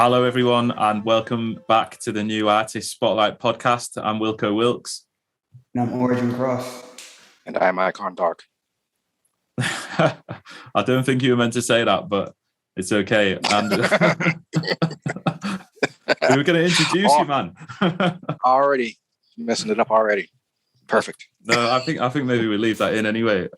Hello, everyone, and welcome back to the New Artist Spotlight podcast. I'm Wilko Wilkes. And I'm Crxss. And I'm iconDARK. I don't think you were meant to say that, but it's okay. And we were going to introduce you, man. Already messing it up already. Perfect. No, I think maybe we leave that in anyway.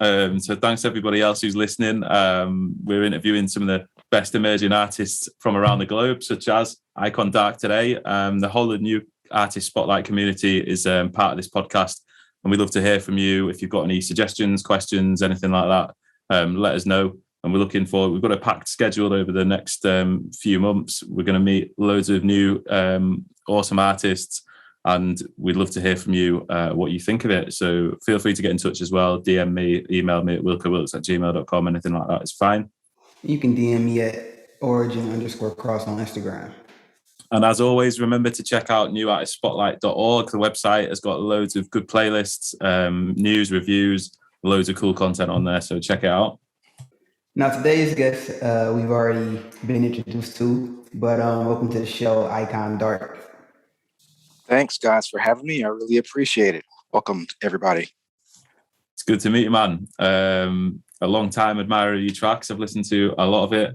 So thanks to everybody else who's listening. We're interviewing some of the best emerging artists from around the globe, such as iconDARK today. The whole of the New Artist Spotlight community is part of this podcast, and we'd love to hear from you. If you've got any suggestions, questions, anything like that, let us know. And we're looking forward. We've got a packed schedule over the next few months. We're going to meet loads of new awesome artists, and we'd love to hear from you what you think of it. So feel free to get in touch as well. DM me, email me at wilkowilkes@gmail.com. Anything like that is fine. You can DM me at origin_cross on Instagram. And as always, remember to check out newartistspotlight.org. The website has got loads of good playlists, news, reviews, loads of cool content on there. So check it out. Now, today's guest, we've already been introduced to, but welcome to the show, iconDARK. Thanks, guys, for having me. I really appreciate it. Welcome, everybody. It's good to meet you, man. A long time admirer of your tracks. I've listened to a lot of it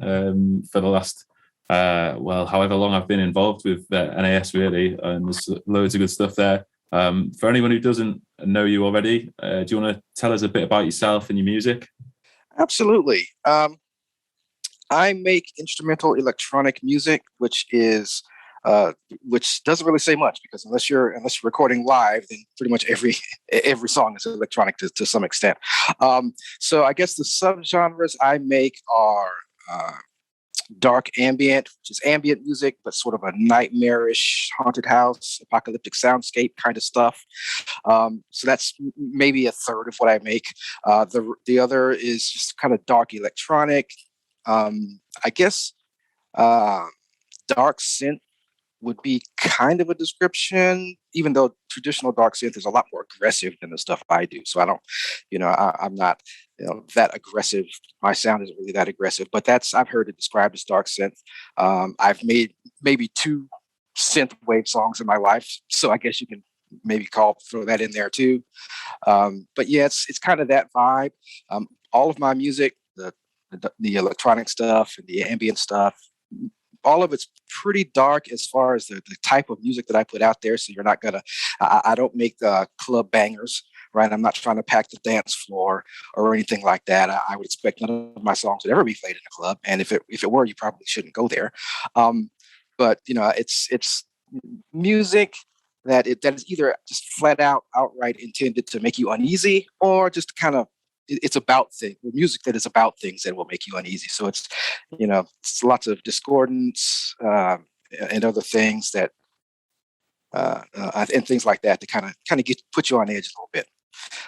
for the last, however long I've been involved with NAS, really. And there's loads of good stuff there. For anyone who doesn't know you already, do you want to tell us a bit about yourself and your music? Absolutely. I make instrumental electronic music, which doesn't really say much, because unless you're recording live, then pretty much every song is electronic to some extent. So I guess the subgenres I make are dark ambient, which is ambient music, but sort of a nightmarish haunted house, apocalyptic soundscape kind of stuff. So that's maybe a third of what I make. The other is just kind of dark electronic. I guess dark synth would be kind of a description, even though traditional dark synth is a lot more aggressive than the stuff I do. So I don't, I'm not, that aggressive. My sound isn't really that aggressive, but I've heard it described as dark synth. I've made maybe 2 synth wave songs in my life, so I guess you can maybe throw that in there too. But yeah, it's kind of that vibe. All of my music, the electronic stuff and the ambient stuff, all of it's pretty dark as far as the type of music that I put out there. So you're not gonna, I don't make club bangers, right? I'm not trying to pack the dance floor or anything like that. I would expect none of my songs would ever be played in a club. And if it were, you probably shouldn't go there. But it's music that is either just flat out outright intended to make you uneasy, or just kind of, it's about things, music that is about things that will make you uneasy. So it's lots of discordance and other things that and things like that to kind of put you on edge a little bit.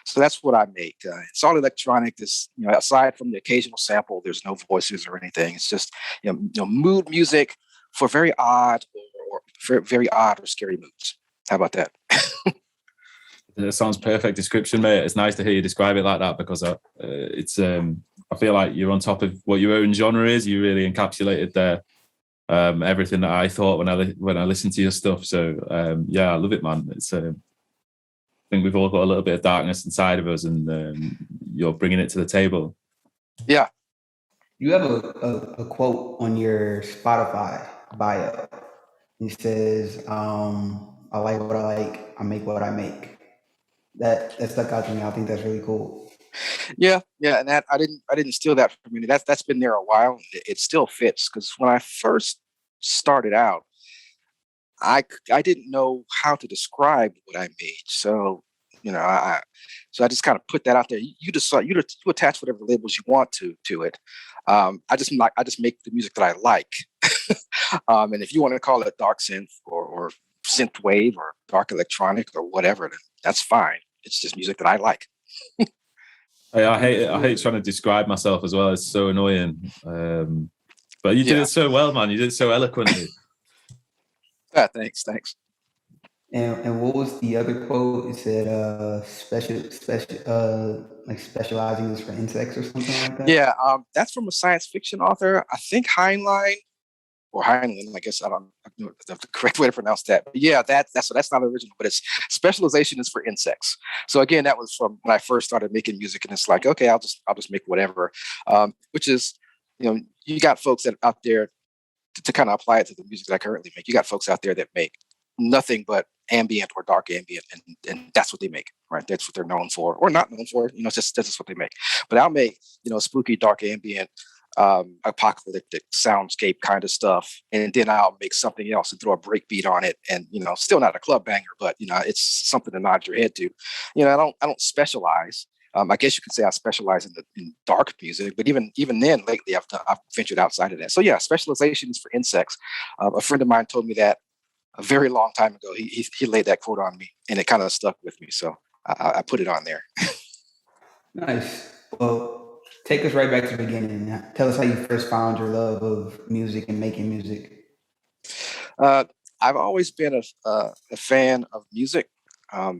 So that's what I make. It's all electronic. This, aside from the occasional sample, there's no voices or anything. It's just mood music for very odd or scary moods. How about that? That sounds perfect description, mate. It's nice to hear you describe it like that, because it's I feel like you're on top of what your own genre is. You really encapsulated there everything that I thought when I listened to your stuff. So yeah, I love it, man. It's I think we've all got a little bit of darkness inside of us, and you're bringing it to the table. Yeah. You have a quote on your Spotify bio. It says, "I like what I like. I make what I make." That stuck out to me. I think that's really cool. Yeah, and that I didn't steal that from you. That's been there a while. It still fits, because when I first started out, I didn't know how to describe what I made. So I just kind of put that out there. You decide, you attach whatever labels you want to it. I just make the music that I like. And if you want to call it dark synth or synth wave or dark electronic or whatever, then that's fine. It's just music that I like. I hate trying to describe myself as well. It's so annoying. But you did it so well, man. You did it so eloquently. Thanks. And what was the other quote? It said like specializing is for insects or something like that. Yeah, that's from a science fiction author. I think Heinlein or Heinlein. I guess I don't know the correct way to pronounce that. But yeah, that's not original, but it's specialization is for insects. So again, that was from when I first started making music, and it's like, okay, I'll just make whatever. Which is, you got folks that out there to kind of apply it to the music that I currently make. You got folks out there that make nothing but ambient or dark ambient, and that's what they make, right? That's what they're known for, or not known for. It's just that's just what they make. But I'll make spooky dark ambient, apocalyptic soundscape kind of stuff, and then I'll make something else and throw a break beat on it, and still not a club banger, but it's something to nod your head to. I don't specialize. I guess you could say I specialize in dark music, but even then, lately I've ventured outside of that. So yeah, specialization is for insects. A friend of mine told me that a very long time ago. He laid that quote on me, and it kind of stuck with me. So I put it on there. Nice. Well, take us right back to the beginning. Tell us how you first found your love of music and making music. I've always been a fan of music.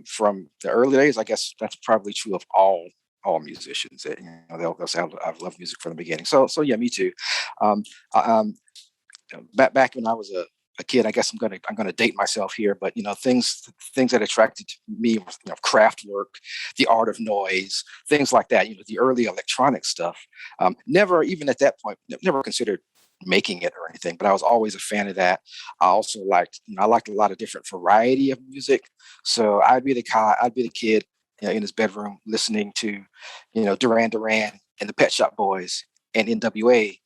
From the early days. I guess that's probably true of all musicians. They'll say I've loved music from the beginning. So yeah, me too. Back when I was a kid, I guess I'm gonna date myself here, but things that attracted me was craft work, the art of noise, things like that. The early electronic stuff. Never even at that point, never considered making it or anything, but I was always a fan of that. I also liked a lot of different variety of music. So I'd be the kid in his bedroom listening to Duran Duran and the Pet Shop Boys and NWA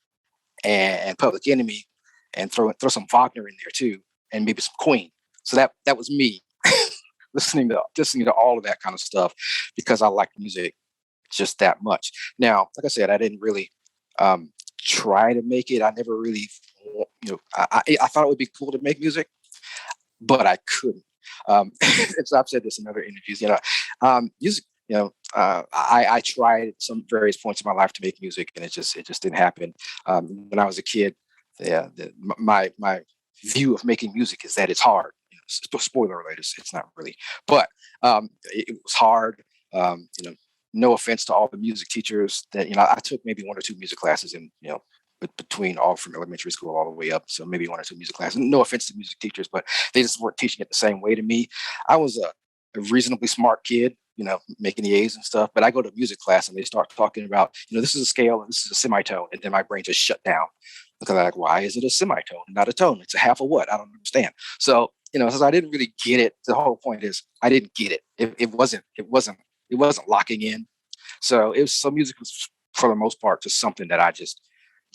and Public Enemy, and throw some Wagner in there too, and maybe some Queen. So that was me listening to all of that kind of stuff because I liked music just that much. Now, like I said, I didn't really try to make it. I never really, I thought it would be cool to make music, but I couldn't. So I've said this in other interviews. Music. I tried at some various points in my life to make music, and it just didn't happen. When I was a kid, my view of making music is that it's hard. Spoiler alert, it's not really, but it was hard. No offense to all the music teachers that I took maybe one or two music classes in between all from elementary school all the way up, so maybe one or two music classes. No offense to music teachers, but they just weren't teaching it the same way to me. I was a reasonably smart kid, making the A's and stuff, but I go to music class and they start talking about this is a scale and this is a semitone, and then my brain just shut down because I'm like, why is it a semitone and not a tone? It's a half of what? I don't understand. So since I didn't really get it, the whole point is I didn't get it. It wasn't locking in. So music was for the most part just something that I just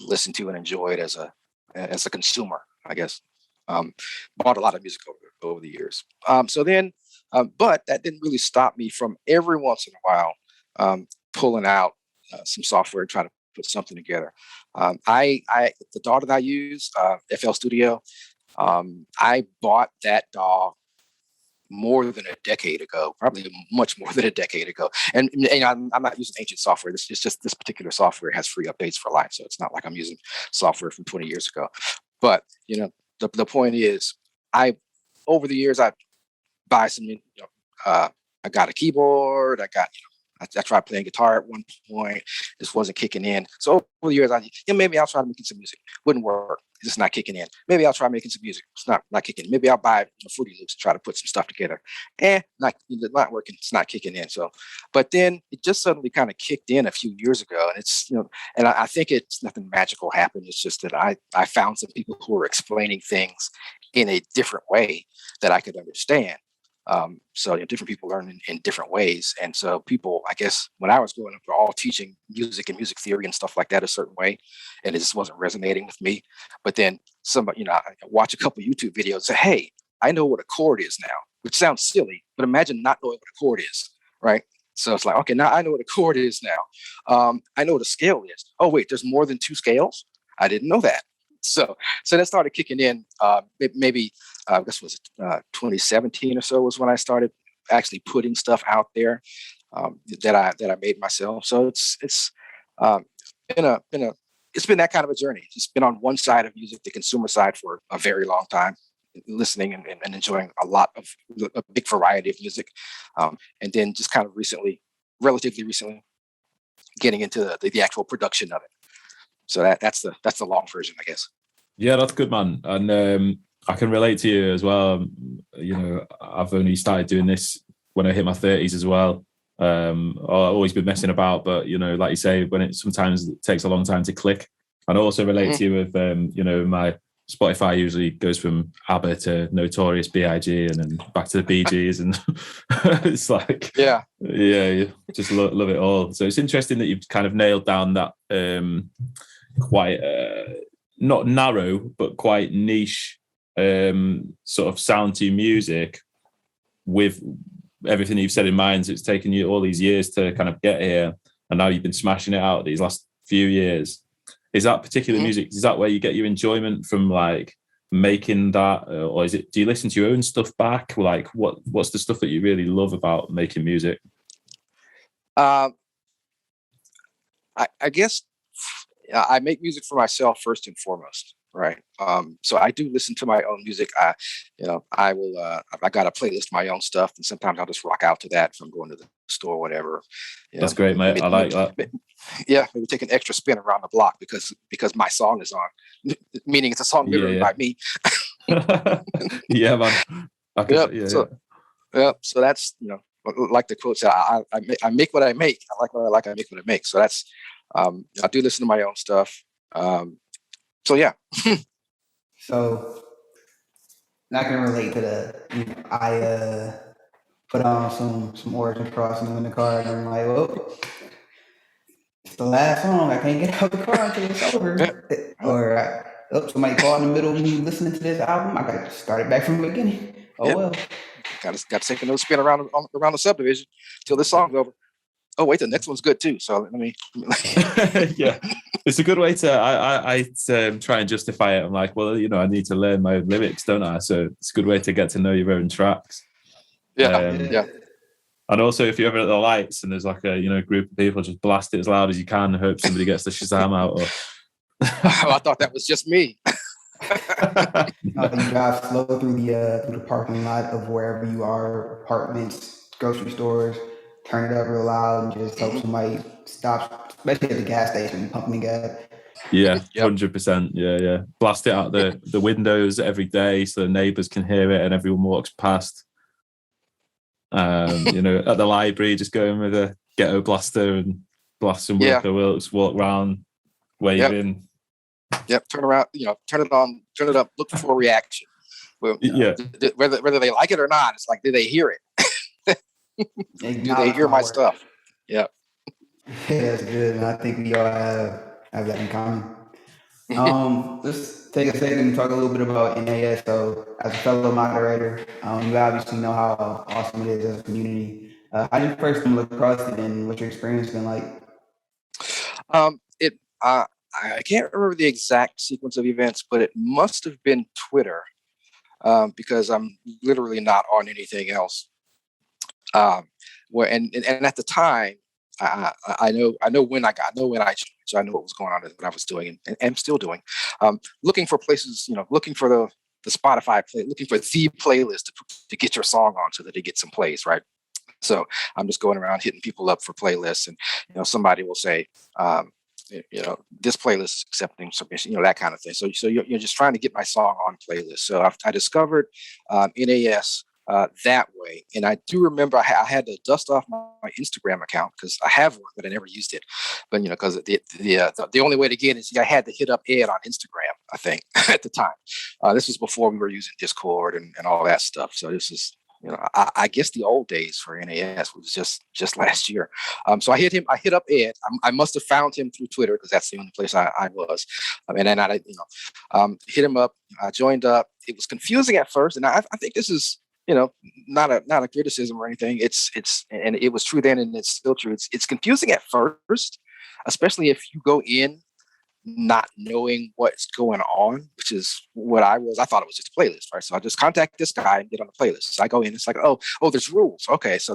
listened to and enjoyed as a consumer, I guess. Bought a lot of music over the years. But that didn't really stop me from every once in a while pulling out some software and trying to put something together. The DAW that I use, FL Studio, I bought that DAW more than a decade ago, probably much more than a decade ago. And I'm not using ancient software. It's just this particular software has free updates for life. So it's not like I'm using software from 20 years ago. But, the point is, over the years, I buy some, I got a keyboard. I tried playing guitar at one point. This wasn't kicking in. So over the years, maybe I'll try making some music. Wouldn't work. It's just not kicking in. Maybe I'll try making some music. It's not kicking in. Maybe I'll buy Fruity Loops and try to put some stuff together. Not working. It's not kicking in. So, but then it just suddenly kind of kicked in a few years ago. And it's, and I think it's nothing magical happened. It's just that I found some people who were explaining things in a different way that I could understand. So different people learn in different ways. And so people, I guess, when I was growing up, were all teaching music and music theory and stuff like that a certain way. And it just wasn't resonating with me. But then somebody, I watch a couple YouTube videos and say, hey, I know what a chord is now, which sounds silly, but imagine not knowing what a chord is, right? So it's like, okay, now I know what a chord is now. I know what a scale is. Oh, wait, there's more than two scales? I didn't know that. So that started kicking in. Maybe I guess was 2017 or so was when I started actually putting stuff out there that I made myself. So it's been that kind of a journey. It's been on one side of music, the consumer side, for a very long time. listening and enjoying a big variety of music. And then just kind of relatively recently, getting into the actual production of it. So that's the long version, I guess. Yeah, that's good, man. And I can relate to you as well. I've only started doing this when I hit my 30s as well. I've always been messing about, but like you say, when it sometimes takes a long time to click. And I also relate to you with my Spotify usually goes from ABBA to Notorious B.I.G. and then back to the Bee Gees, and it's like you just love it all. So it's interesting that you've kind of nailed down that quite not narrow but quite niche sort of sound to music with everything you've said in mind. So it's taken you all these years to kind of get here, and now you've been smashing it out these last few years. Is that particular music, is that where you get your enjoyment from, like making that, or is it, do you listen to your own stuff back? Like what's the stuff that you really love about making music? I guess I make music for myself first and foremost, right? So I do listen to my own music. I got a playlist of my own stuff, and sometimes I'll just rock out to that if I'm going to the store or whatever. That's great, mate. I like that. Yeah, maybe take an extra spin around the block because my song is on, meaning it's a song literally by me. Yeah, man. So that's, like the quote said, I make what I make. I like what I like. I make what I make. So that's, I do listen to my own stuff. So yeah. So not gonna relate to I put on some Origin Crossing in the car, and I'm like, well, it's the last song. I can't get out of the car until it's over. Or somebody called in the middle of me listening to this album. I got to start it back from the beginning. Well. Got to take another spin around the subdivision till this song's over. Oh wait, the next one's good too. So let me. Yeah, it's a good way to. I try and justify it. I'm like, well, I need to learn my lyrics, don't I? So it's a good way to get to know your own tracks. Yeah. And also, if you're ever at the lights and there's like a group of people, just blast it as loud as you can and hope somebody gets the Shazam out. Or... I thought that was just me. You drive slow through the parking lot of wherever you are, apartments, grocery stores. Turn it up real loud and just hope somebody stops, especially at the gas station, pumping gas. Yeah, 100%. Yeah. Blast it out the windows every day so the neighbours can hear it and everyone walks past. At the library, just go in with a ghetto blaster and blast some Wilko Wilkes, walk around, waving. Yep, turn around, turn it on, turn it up, look for a reaction. Well, whether they like it or not, it's like, do they hear it? Do they hear my stuff? Yeah. That's good. And I think we all have that in common. Let's take a second and talk a little bit about NAS. So, as a fellow moderator, you obviously know how awesome it is as a community. How did you first come across it, and what's your experience been like? I can't remember the exact sequence of events, but it must have been Twitter, because I'm literally not on anything else. And at the time, I know when I joined, so I know what was going on and what I was doing and am still doing. Looking for places, looking for the Spotify play, looking for the playlist to get your song on so that it gets some plays, right? So I'm just going around hitting people up for playlists, and somebody will say, this playlist is accepting submission, that kind of thing. So you're just trying to get my song on playlist. So I discovered NAS that way. And I do remember I had to dust off my Instagram account because I have one, but I never used it. But, because the only way to get it is I had to hit up Ed on Instagram, I think, at the time. This was before we were using Discord and all that stuff. So this is, I guess the old days for NAS was just last year. So I hit up Ed. I must have found him through Twitter because that's the only place I was. And then I hit him up. I joined up. It was confusing at first, and I think this is not a criticism or anything. It's and it was true then, and it's still true. It's confusing at first, especially if you go in not knowing what's going on, which is what I was. I thought it was just a playlist, right? So I just contact this guy and get on the playlist. So I go in, it's like, oh, there's rules. Okay, it's a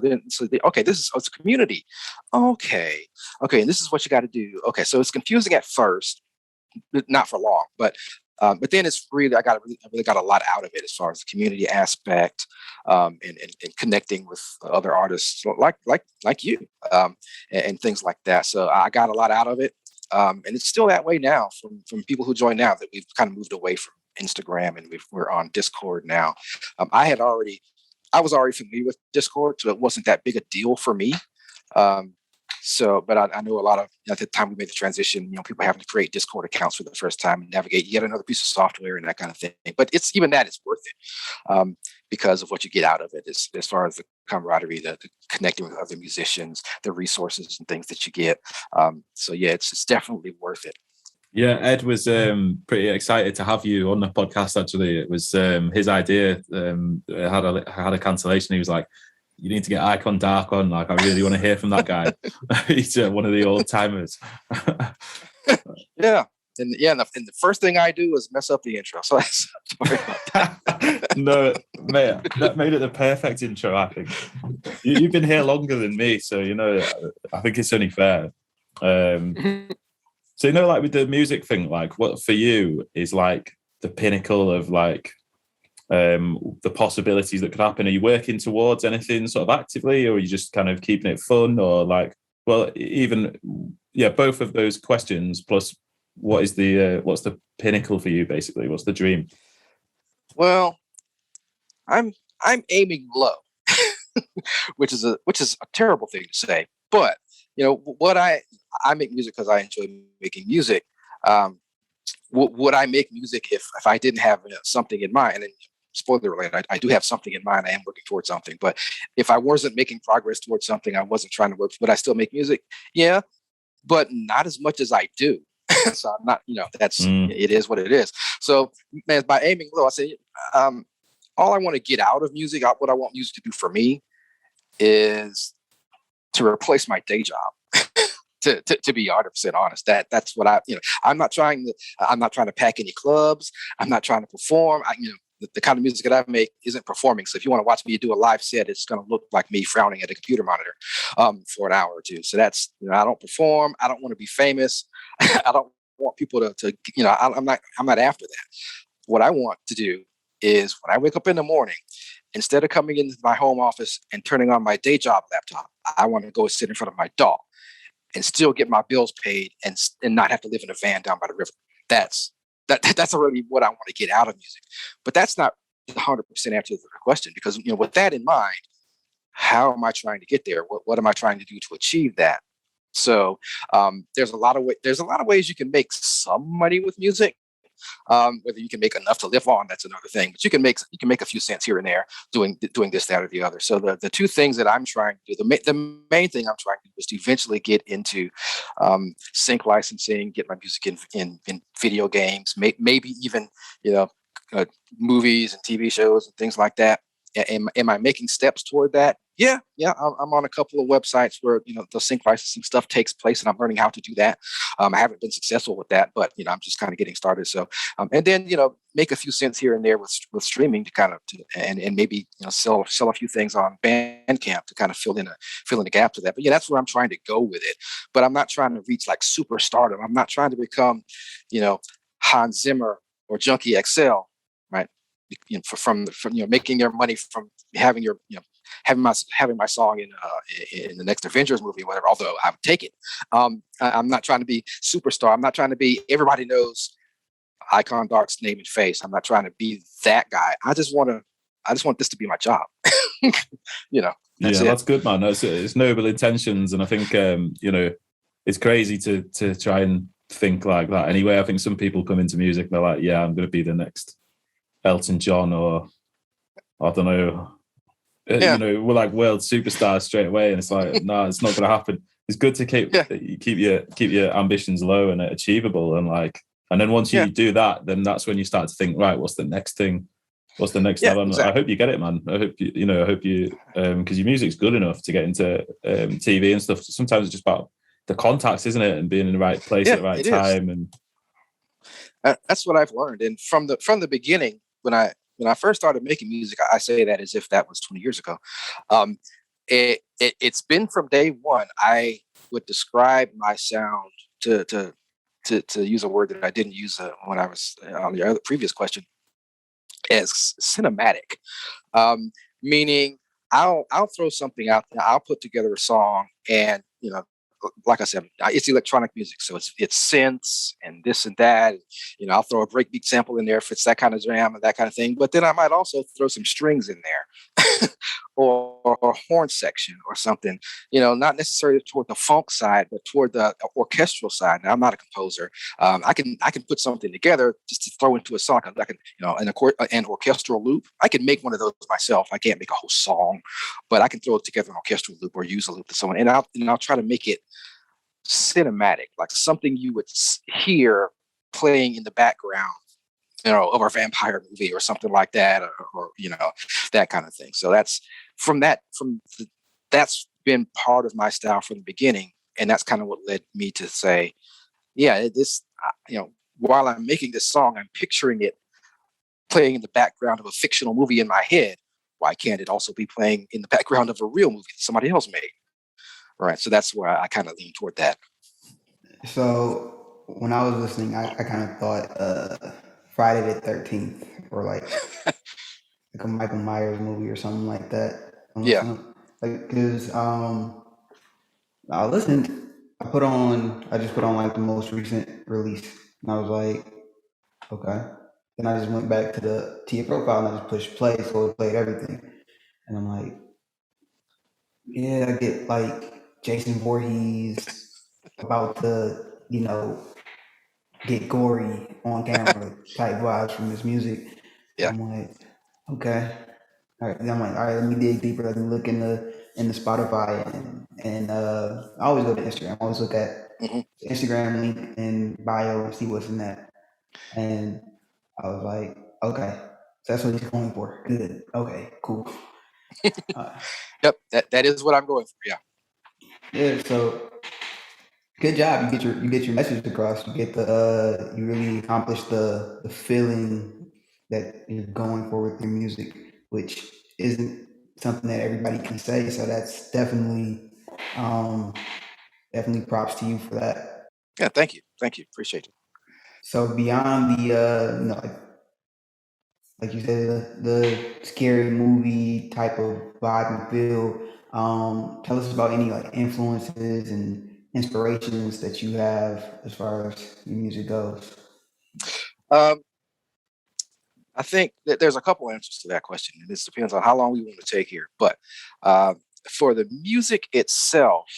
community. Okay, and this is what you got to do. Okay, so it's confusing at first, not for long, but But then it's really, I really got a lot out of it as far as the community aspect, and connecting with other artists like you, and things like that. So I got a lot out of it, and it's still that way now from people who join now, that we've kind of moved away from Instagram and we're on Discord now. I was already familiar with Discord, so it wasn't that big a deal for me. But I know a lot of, at the time we made the transition, people having to create Discord accounts for the first time and navigate yet another piece of software and that kind of thing. But it's worth it, because of what you get out of it, as far as the camaraderie, the connecting with other musicians, the resources and things that you get. So yeah, it's definitely worth it. Yeah, Ed was pretty excited to have you on the podcast. Actually, it was his idea. Had a cancellation. He was like, "You need to get iconDARK on. Like, I really want to hear from that guy. He's one of the old timers." Yeah, and the first thing I do is mess up the intro. So sorry about that. No, mate, that made it the perfect intro. I think you've been here longer than me, so I think it's only fair. So like with the music thing, like what for you is like the pinnacle of like the possibilities that could happen? Are you working towards anything sort of actively, or are you just kind of keeping it fun, or like, well, even both of those questions plus what's the pinnacle for you basically? What's the dream? Well, I'm aiming low, which is a terrible thing to say, but what I make music because I enjoy making music. Would I make music if I didn't have something in mind? And spoiler alert, I do have something in mind. I am working towards something. But if I wasn't making progress towards something, I wasn't trying to work, would I still make music? Yeah, but not as much as I do. So I'm not, it is what it is. So man, by aiming low, I say, all I want to get out of music, what I want music to do for me is to replace my day job. To be 100% honest, that's what I'm not trying to pack any clubs. I'm not trying to perform. The kind of music that I make isn't performing. So if you want to watch me do a live set, it's going to look like me frowning at a computer monitor for an hour or two. So that's, I don't perform. I don't want to be famous. I don't want people to I'm not after that. What I want to do is when I wake up in the morning, instead of coming into my home office and turning on my day job laptop, I want to go sit in front of my dog and still get my bills paid and not have to live in a van down by the river. That's really what I want to get out of music. But that's not 100% answer to the question, because with that in mind, how am I trying to get there? What am I trying to do to achieve that? So there's a lot of ways you can make some money with music. Whether you can make enough to live on, that's another thing. But you can make a few cents here and there doing this, that, or the other. So the two things that I'm trying to do, the main thing I'm trying to do is to eventually get into sync licensing, get my music in video games, maybe even movies and TV shows and things like that. Am I making steps toward that? Yeah. I'm on a couple of websites where the sync licensing stuff takes place, and I'm learning how to do that. I haven't been successful with that, but I'm just kind of getting started. So, and then make a few cents here and there with streaming and maybe sell a few things on Bandcamp to kind of fill in the gap to that. But that's where I'm trying to go with it. But I'm not trying to reach like superstardom. I'm not trying to become Hans Zimmer or Junkie XL, right? From making your money from having your having my song in the next Avengers movie or whatever, although I would take it. I'm not trying to be superstar. I'm not trying to be everybody knows iconDARK's name and face. I'm not trying to be that guy. I just want this to be my job. That's good, man. It's noble intentions, and I think it's crazy to try and think like that. Anyway, I think some people come into music, they're like, yeah, I'm going to be the next Elton John, or I don't know. We're like world superstars straight away, and it's like, no, it's not going to happen. It's good to keep your ambitions low and achievable, and then once you do that, then that's when you start to think, right, what's the next thing? What's the next level? Exactly. I hope you get it, man. I hope you because your music's good enough to get into TV and stuff. Sometimes it's just about the contacts, isn't it, and being in the right place at the right time. And that's what I've learned. And from the beginning, when I first started making music, I say that as if that was 20 years ago. It's been from day one. I would describe my sound to to use a word that I didn't use when I was on the other previous question, as cinematic, meaning I'll throw something out there. I'll put together a song, and like I said, it's electronic music, so it's synths and this and that. I'll throw a breakbeat sample in there if it's that kind of jam and that kind of thing. But then I might also throw some strings in there, or a horn section or something. Not necessarily toward the funk side, but toward the orchestral side. Now, I'm not a composer. I can put something together just to throw into a song. I can, an orchestral loop. I can make one of those myself. I can't make a whole song, but I can throw it together an orchestral loop or use a loop to someone, and I'll try to make it cinematic, like something you would hear playing in the background, of our vampire movie or something like that, or that kind of thing. So that's been part of my style from the beginning, and that's kind of what led me to say, while I'm making this song, I'm picturing it playing in the background of a fictional movie in my head. Why can't it also be playing in the background of a real movie that somebody else made? Right. So that's where I kind of lean toward that. So when I was listening, I kind of thought Friday the 13th, or like a Michael Myers movie or something like that. Yeah. Because I just put on like the most recent release, and I was like, okay. Then I just went back to your profile and I just pushed play, so it played everything. And I'm like, yeah, I get like Jason Voorhees about to, get gory on camera type vibes from this music. Yeah. I'm like, okay. All right. Then I'm like, all right, let me dig deeper. Let me look in the Spotify, and I always go to Instagram. I always look at Mm-hmm. Instagram link and bio and see what's in that. And I was like, okay, so that's what he's going for. Good. Okay, cool. Yep, that is what I'm going for. Yeah. Yeah. So good job. You get your message across. You get you really accomplish the feeling that you're going for with your music, which isn't something that everybody can say. So that's definitely props to you for that. Yeah. Thank you. Appreciate it. So beyond the like you said, the scary movie type of vibe and feel. Tell us about any like influences and inspirations that you have as far as your music goes. I think that there's a couple answers to that question, and this depends on how long we want to take here. But for the music itself,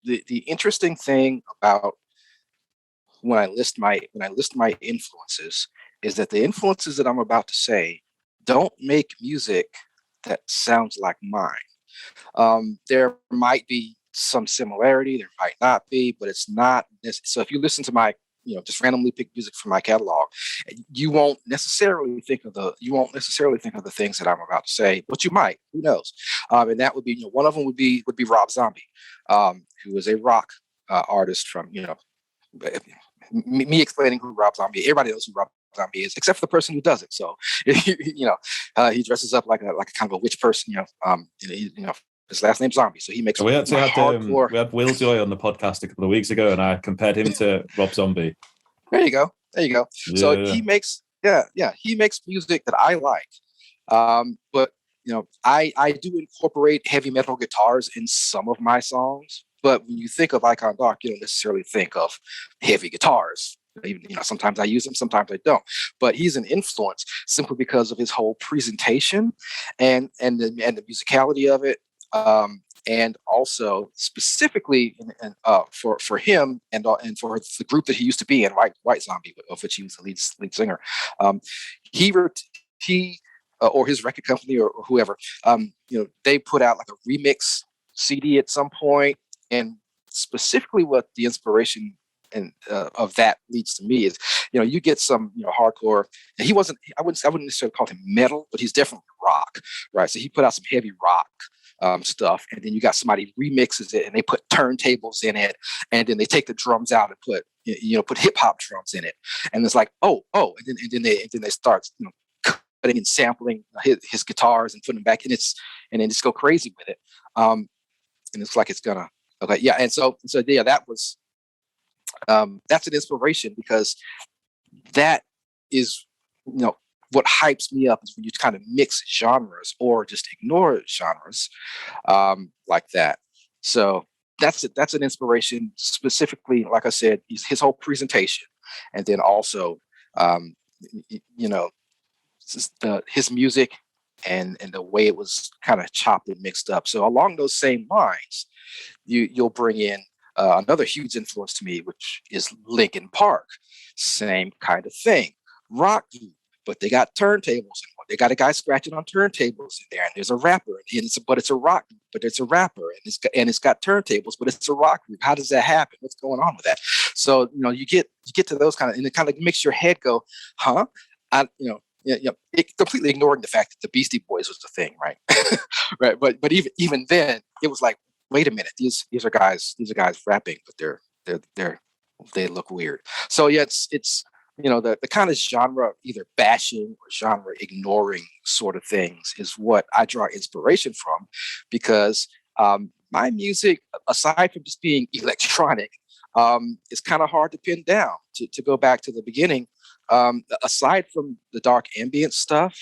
the interesting thing about when I list my influences is that the influences that I'm about to say don't make music that sounds like mine. There might be some similarity, there might not be, but it's not. So if you listen to my, just randomly pick music from my catalog, you won't necessarily think of the things that I'm about to say, but you might. Who knows? And that would be, one of them would be Rob Zombie, who is a rock artist from, me explaining who Rob Zombie. Everybody knows who Rob Zombie is, except for the person who does it. So, he dresses up like a kind of a witch person. His last name's Zombie, so he makes. We actually had we had Will Joy on the podcast a couple of weeks ago, and I compared him to Rob Zombie. There you go. Yeah. So he makes music that I like, but I do incorporate heavy metal guitars in some of my songs. But when you think of iconDARK, you don't necessarily think of heavy guitars. Even, sometimes I use them, sometimes I don't. But he's an influence simply because of his whole presentation and the musicality of it, and also specifically for him and for the group that he used to be in, White Zombie, of which he was the lead singer. He or his record company or whoever, they put out like a remix CD at some point. And specifically what the inspiration of that leads to me is, you get some, hardcore, and I wouldn't necessarily call him metal, but he's definitely rock, right? So he put out some heavy rock stuff, and then you got somebody remixes it and they put turntables in it, and then they take the drums out and put hip hop drums in it. And it's like, and then they start, cutting and sampling his guitars and putting them back, and then just go crazy with it. And it's like it's gonna. Okay, yeah, and so yeah, that was That's an inspiration because that is, what hypes me up is when you kind of mix genres or just ignore genres like that. So that's it. That's an inspiration specifically, like I said, his whole presentation, and then also, um, his music and the way it was kind of chopped and mixed up. So along those same lines, you'll bring in another huge influence to me, which is Linkin Park. Same kind of thing, rock group, but they got turntables. They got a guy scratching on turntables in there, and there's a rapper, and it's a rock group, but it's a rapper, and it's got turntables, but it's a rock group. How does that happen? What's going on with that? So you get to those kind of, and it kind of makes your head go, huh? Completely ignoring the fact that the Beastie Boys was the thing, right? Right, but even then, it was like, wait a minute, these are guys rapping, but they look weird. So yeah, it's the kind of genre either bashing or genre ignoring sort of things is what I draw inspiration from, because my music, aside from just being electronic, is kind of hard to pin down. To go back to the beginning, aside from the dark ambient stuff,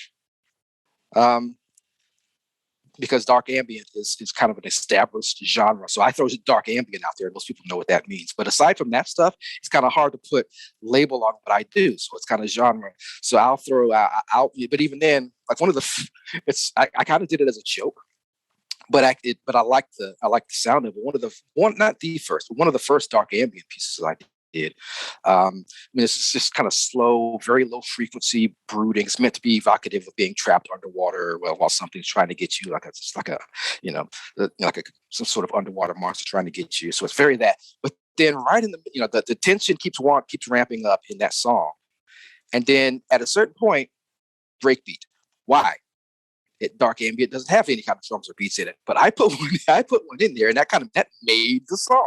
because dark ambient is kind of an established genre. So I throw dark ambient out there, and most people know what that means. But aside from that stuff, it's kind of hard to put label on what I do. So it's kind of genre. So I'll throw out, but even then, like I kind of did it as a joke. But I like the sound of it. Not the first, but one of the first dark ambient pieces I did. It's just kind of slow, very low frequency brooding. It's meant to be evocative of being trapped underwater, while something's trying to get you, some sort of underwater monster trying to get you. So it's very that. But then right in the tension keeps ramping up in that song, and then at a certain point, breakbeat. Why? Dark ambient doesn't have any kind of drums or beats in it, but I put one in there, and that made the song,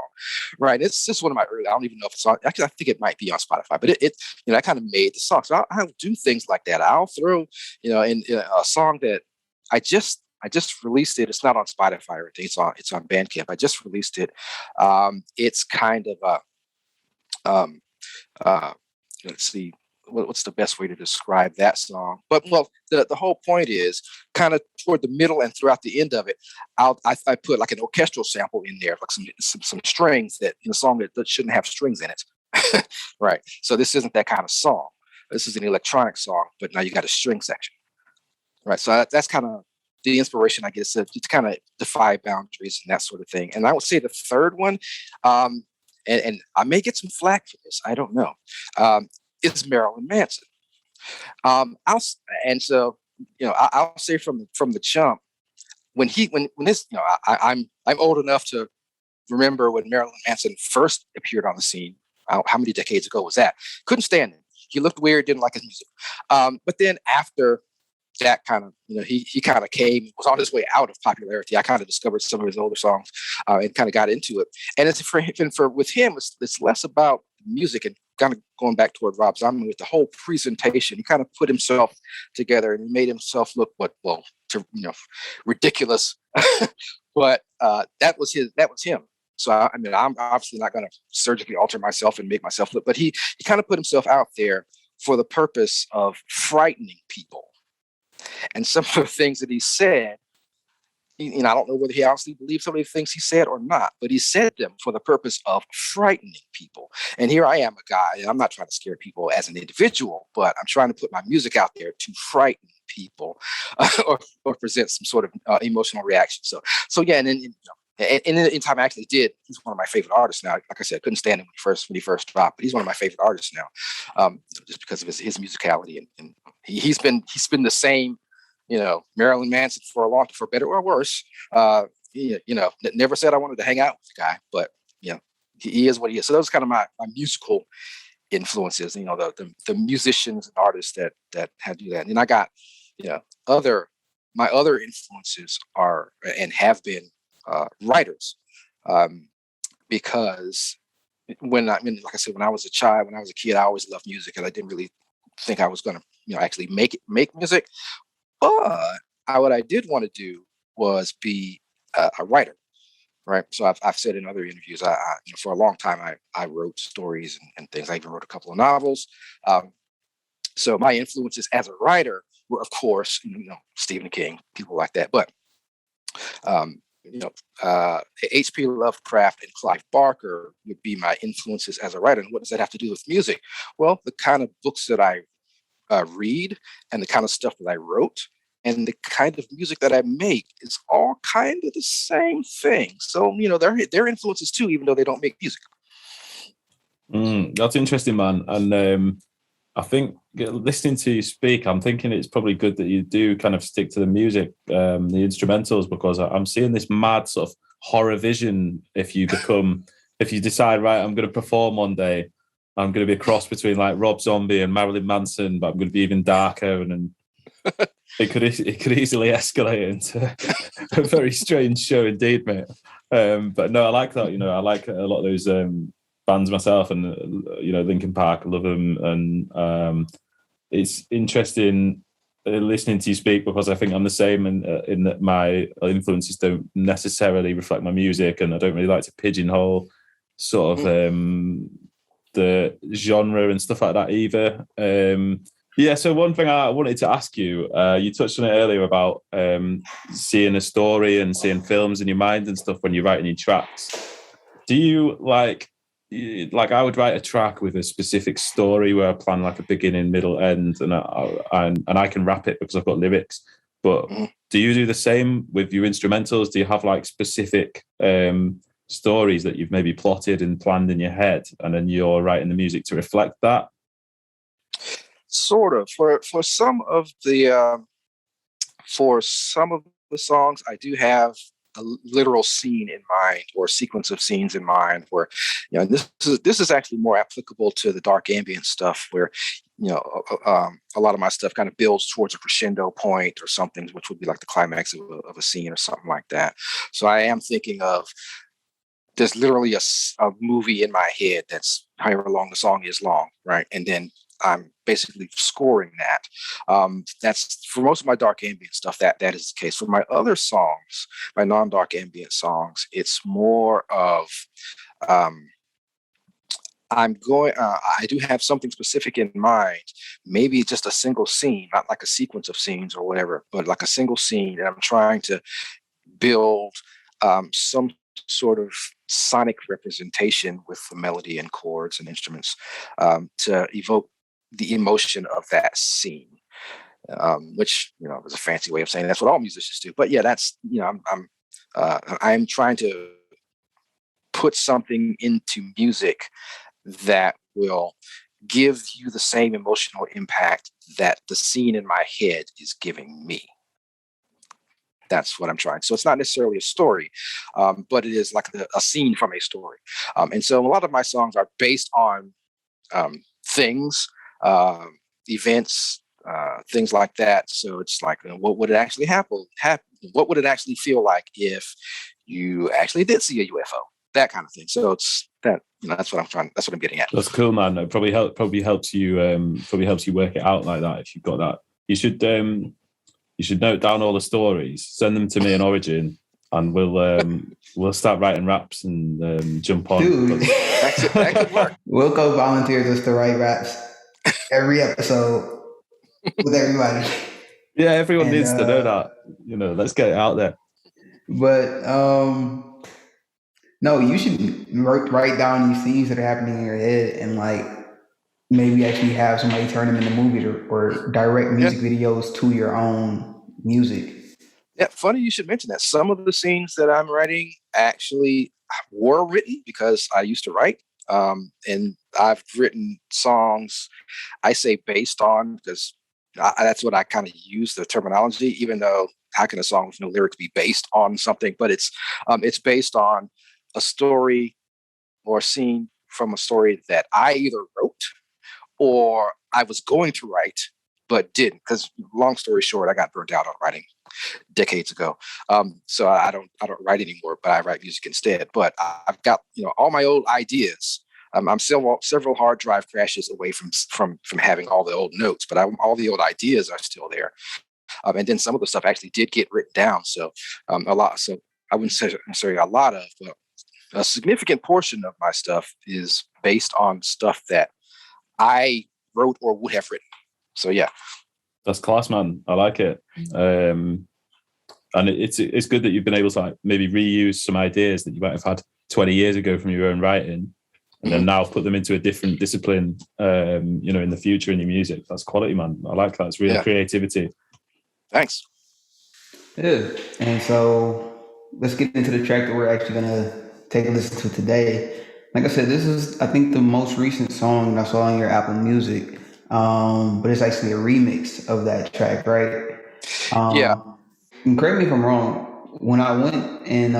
right? It's just one of my early. I don't even know if it's on. Actually, I think it might be on Spotify, but that kind of made the song. So I'll do things like that. I'll throw in a song that I just released it. It's not on Spotify or anything. It's on Bandcamp. I just released it. It's kind of let's see. What's the best way to describe that song? But the whole point is kind of toward the middle and throughout the end of it, I put like an orchestral sample in there, like some strings that in a song that shouldn't have strings in it, right? So this isn't that kind of song. This is an electronic song, but now you got a string section, right? So that's kind of the inspiration, I guess, to kind of defy boundaries and that sort of thing. And I would say the third one, and I may get some flack for this, I don't know. Is Marilyn Manson. I'll say from the jump, when this, I'm old enough to remember when Marilyn Manson first appeared on the scene. How many decades ago was that? Couldn't stand him. He looked weird, didn't like his music. But then after that kind of, he kind of was on his way out of popularity. I kind of discovered some of his older songs and kind of got into it. And with him, it's less about music and kind of going back toward Rob Zombie with the whole presentation. He kind of put himself together and made himself look ridiculous. But that was him. So I'm obviously not going to surgically alter myself and make myself look, but he kind of put himself out there for the purpose of frightening people. And some of the things that he said, I don't know whether he honestly believes some of the things he said or not, but he said them for the purpose of frightening people. And here I am, a guy, and I'm not trying to scare people as an individual, but I'm trying to put my music out there to frighten people or present some sort of emotional reaction. So yeah, and then in time I actually did. He's one of my favorite artists now. Like I said, I couldn't stand him when he first dropped, but he's one of my favorite artists now, just because of his musicality, and he's been the same. Marilyn Manson for better or worse. Never said I wanted to hang out with the guy, but he is what he is. So those are kind of my musical influences. The musicians and artists that have to do that. And I got my other influences are and have been writers, because like I said, when I was a kid, I always loved music, and I didn't really think I was going to actually make music. But what I did want to do was be a writer. right? So I've said in other interviews, for a long time I wrote stories and things. I even wrote a couple of novels. So my influences as a writer were, of course, Stephen King, people like that. But H.P. Lovecraft and Clive Barker would be my influences as a writer. And what does that have to do with music? Well, the kind of books that I read and the kind of stuff that I wrote and the kind of music that I make is all kind of the same thing. So, they're influences too, even though they don't make music. That's interesting, man. And I think listening to you speak, I'm thinking it's probably good that you do kind of stick to the music, the instrumentals, because I'm seeing this mad sort of horror vision. If you decide, right, I'm going to perform one day, I'm going to be a cross between like Rob Zombie and Marilyn Manson, but I'm going to be even darker, and it could easily escalate into a very strange show indeed, mate. But no, I like that. I like a lot of those bands myself, and Linkin Park, I love them, and it's interesting listening to you speak, because I think I'm the same in that my influences don't necessarily reflect my music, and I don't really like to pigeonhole sort of the genre and stuff like that either. So one thing I wanted to ask you, you touched on it earlier about seeing a story and seeing films in your mind and stuff when you're writing your tracks. Do you like I would write a track with a specific story where I plan like a beginning, middle, end, and I can rap it because I've got lyrics. But do you do the same with your instrumentals? Do you have like specific stories that you've maybe plotted and planned in your head, and then you're writing the music to reflect that? Sort of. For some of the songs, I do have a literal scene in mind, or a sequence of scenes in mind, where this is actually more applicable to the dark ambient stuff, where a lot of my stuff kind of builds towards a crescendo point or something, which would be like the climax of a scene or something like that. So I am thinking of, there's literally a movie in my head that's however long the song is long, right? And then I'm basically scoring that. That's for most of my dark ambient stuff. That is the case. For my other songs, my non-dark ambient songs, it's more of I do have something specific in mind. Maybe just a single scene, not like a sequence of scenes or whatever, but like a single scene, and I'm trying to build some sort of sonic representation with the melody and chords and instruments to evoke the emotion of that scene, which is a fancy way of saying that's what all musicians do. But yeah, that's I'm trying to put something into music that will give you the same emotional impact that the scene in my head is giving me. That's what I'm trying. So it's not necessarily a story, but it is like a scene from a story. And so a lot of my songs are based on things, events, things like that. So it's like, what would it actually happen? What would it actually feel like if you actually did see a UFO? That kind of thing. So it's that. That's what I'm trying. That's what I'm getting at. That's cool, man. It probably helps you work it out like that. If you've got that, you should note down all the stories, send them to me in Origin, and we'll start writing raps and jump on. Dude, that could work. Wilko volunteers us to write raps every episode with everybody. Yeah, everyone needs to know that. Let's get it out there. But no, you should write down these scenes that are happening in your head, and like maybe actually have somebody turn them into movies or direct music videos to your own music. Yeah, funny you should mention that. Some of the scenes that I'm writing actually were written because I used to write. And I've written songs, I say based on, because that's what I kind of use, the terminology, even though how can a song with no lyrics be based on something? But it's based on a story or a scene from a story that I either wrote or I was going to write, but didn't. Because long story short, I got burnt out on writing decades ago. So I don't write anymore, but I write music instead. But I've got all my old ideas. I'm still several hard drive crashes away from having all the old notes, but all the old ideas are still there. And then some of the stuff actually did get written down. So a lot. So I wouldn't say necessarily a lot of, but a significant portion of my stuff is based on stuff that I wrote or would have written. So yeah. That's class, man. I like it. And it's good that you've been able to like maybe reuse some ideas that you might have had 20 years ago from your own writing, and then now put them into a different discipline, in the future in your music. That's quality, man. I like that. It's real creativity. Thanks. It is. And so let's get into the track that we're actually going to take a listen to today. Like I said, this is, I think, the most recent song I saw on your Apple Music, but it's actually a remix of that track, right? Yeah. And correct me if I'm wrong. When I went and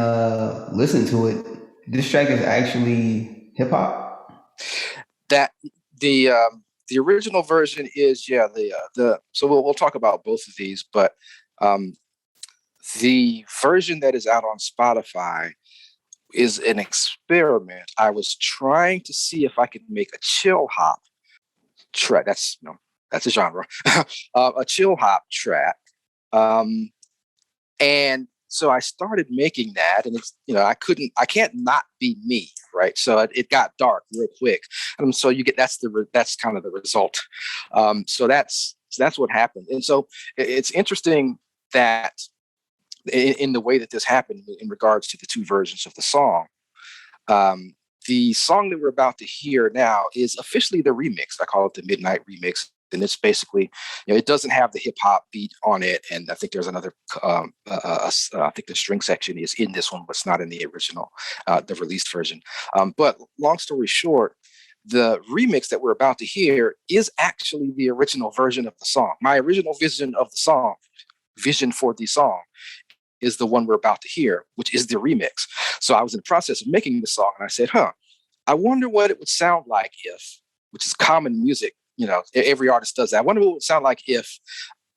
listened to it, this track is actually hip hop. That the original version is the so we'll talk about both of these, but the version that is out on Spotify is an experiment. I was trying to see if I could make a chill hop track. That's a genre. A chill hop track. And so I started making that, and it's, I can't not be me, right? So it got dark real quick. So you get, that's kind of the result. So that's what happened. And so it's interesting that in the way that this happened in regards to the two versions of the song, the song that we're about to hear now is officially the remix. I call it the Midnight Remix. And it's basically, it doesn't have the hip hop beat on it. And I think there's another, I think the string section is in this one, but it's not in the original, the released version. But long story short, the remix that we're about to hear is actually the original version of the song. My original vision of the song, vision for the song, is the one we're about to hear, which is the remix. So I was in the process of making the song, and I said, I wonder what it would sound like if, which is common music, every artist does that. I wonder what it would sound like if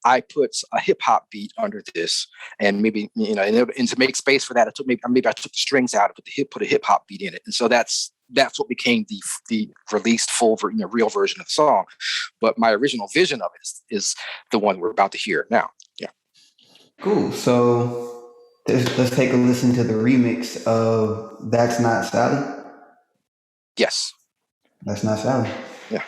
I put a hip hop beat under this, and maybe, and to make space for that, maybe I took the strings out and put a hip hop beat in it. And so that's what became the released full, real version of the song. But my original vision of it is the one we're about to hear now. Yeah. Cool. So let's take a listen to the remix of That's Not Sally. Yes. That's Not Sally. Yeah.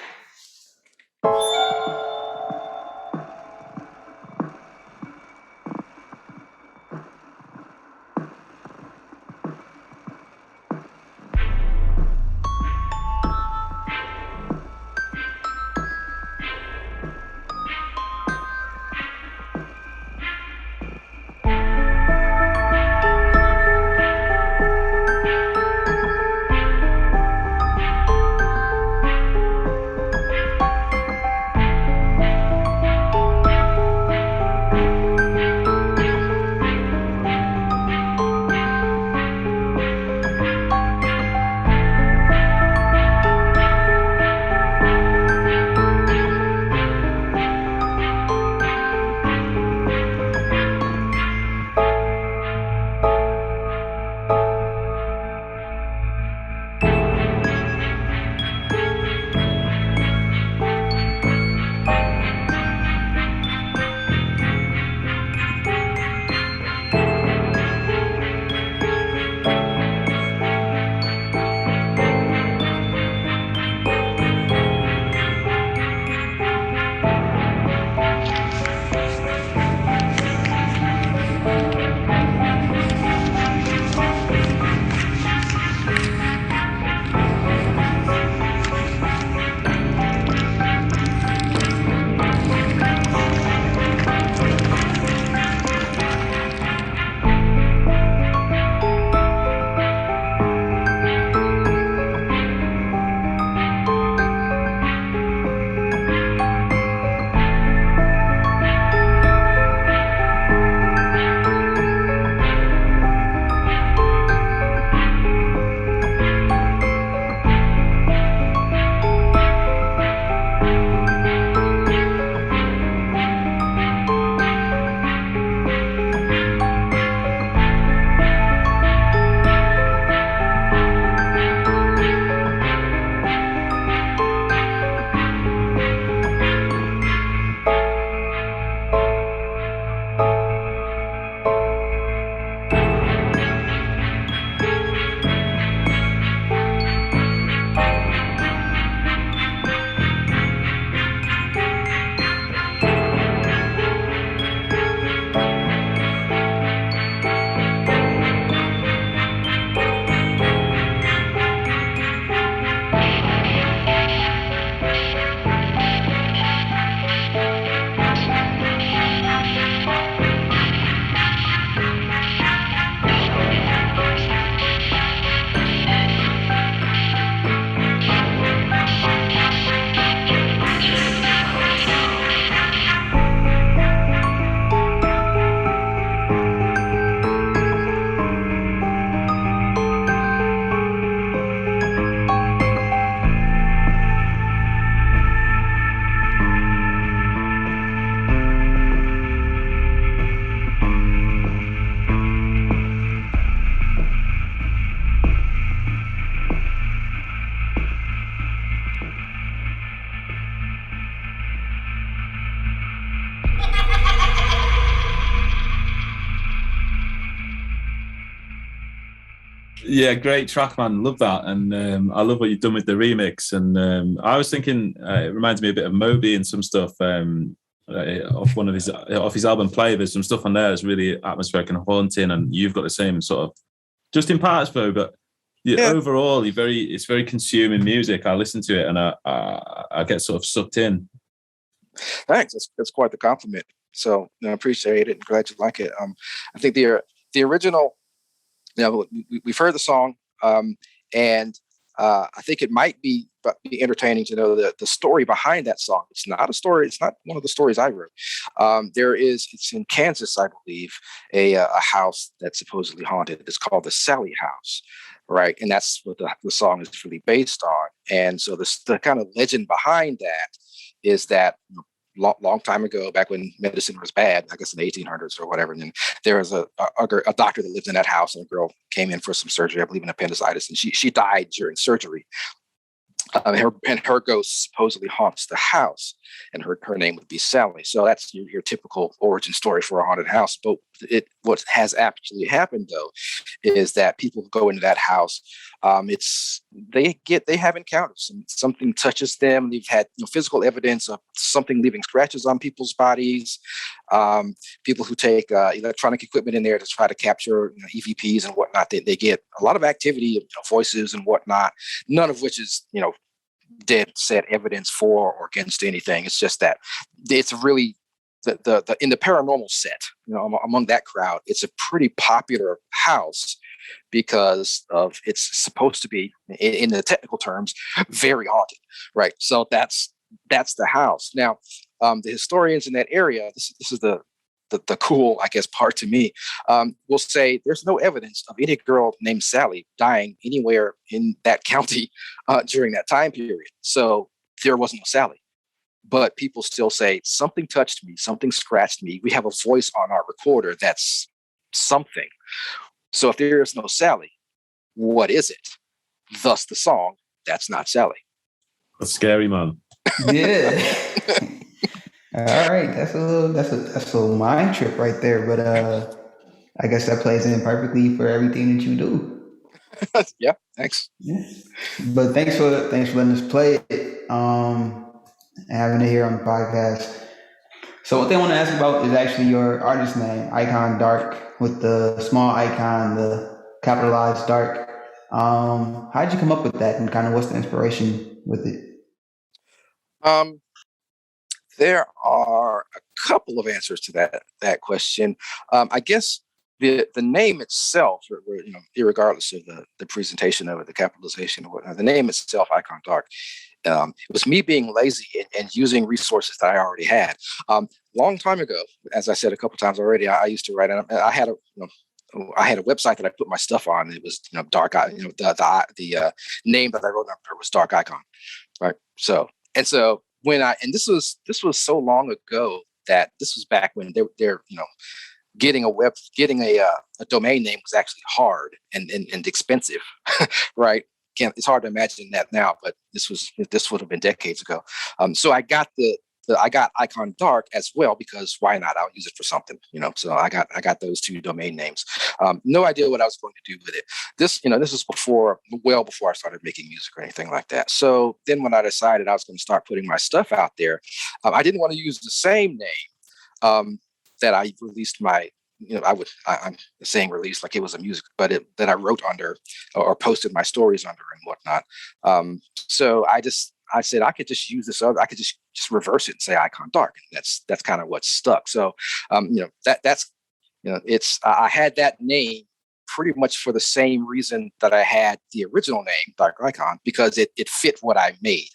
Yeah, great track, man. Love that, and I love what you've done with the remix. And I was thinking, it reminds me a bit of Moby and some stuff off his album Play. There's some stuff on there that's really atmospheric and haunting, and you've got the same sort of, just in parts though, but yeah, overall, it's very consuming music. I listen to it and I get sort of sucked in. Thanks. That's quite the compliment. So I appreciate it. Glad you like it. I think the original. We've heard the song, and I think it might be entertaining to know the story behind that song. It's not a story. It's not one of the stories I wrote. It's in Kansas, I believe, a house that's supposedly haunted. It's called the Sally House, right? And that's what the song is really based on. And so the kind of legend behind that is that long time ago, back when medicine was bad, I guess in the 1800s or whatever. And then there was a doctor that lived in that house, and a girl came in for some surgery, I believe in appendicitis, and she died during surgery. Her ghost supposedly haunts the house, and her name would be Sally. So that's your typical origin story for a haunted house. But what has actually happened though is that people who go into that house, they have encounters. Something touches them. They've had physical evidence of something leaving scratches on people's bodies. People who take electronic equipment in there to try to capture EVPs and whatnot, they get a lot of activity, voices and whatnot. None of which is dead set evidence for or against anything. It's just that it's really the in the paranormal set, among that crowd, it's a pretty popular house because of it's supposed to be, in the technical terms, very haunted, right? So that's the house. Now, the historians in that area, this is the cool, I guess, part to me, will say there's no evidence of any girl named Sally dying anywhere in that county during that time period. So there was no Sally. But people still say something touched me, something scratched me. We have a voice on our recorder that's something. So if there is no Sally, what is it? Thus the song, That's Not Sally. That's scary, man. Yeah. All right, that's a little mind trip right there, but I guess that plays in perfectly for everything that you do. Yeah, thanks. Yeah. But thanks for letting us play it, and having it here on the podcast. So what they want to ask about is actually your artist name, iconDARK, with the small icon, the capitalized dark. How'd you come up with that, and kind of what's the inspiration with it? There are a couple of answers to that question. I guess the name itself, regardless of the presentation of it, the capitalization or whatnot, the name itself, iconDARK, it was me being lazy and using resources that I already had. Long time ago, as I said a couple times already, I used to write. I had a website that I put my stuff on. It was Dark. The name that I wrote under was Dark Icon, right? So this was so long ago that this was back when they're getting a domain name was actually hard and expensive, right? It's hard to imagine that now, but this would have been decades ago. So I got I got iconDARK as well, because why not? I'll use it for something, So I got those two domain names. No idea what I was going to do with it. This is well before I started making music or anything like that. So then when I decided I was going to start putting my stuff out there, I didn't want to use the same name that I released I'm saying released like it was a music, but that I wrote under or posted my stories under and whatnot. So I said I could just use this other. I could just reverse it and say iconDARK. And that's kind of what stuck. So I had that name pretty much for the same reason that I had the original name Dark Icon, because it fit what I made.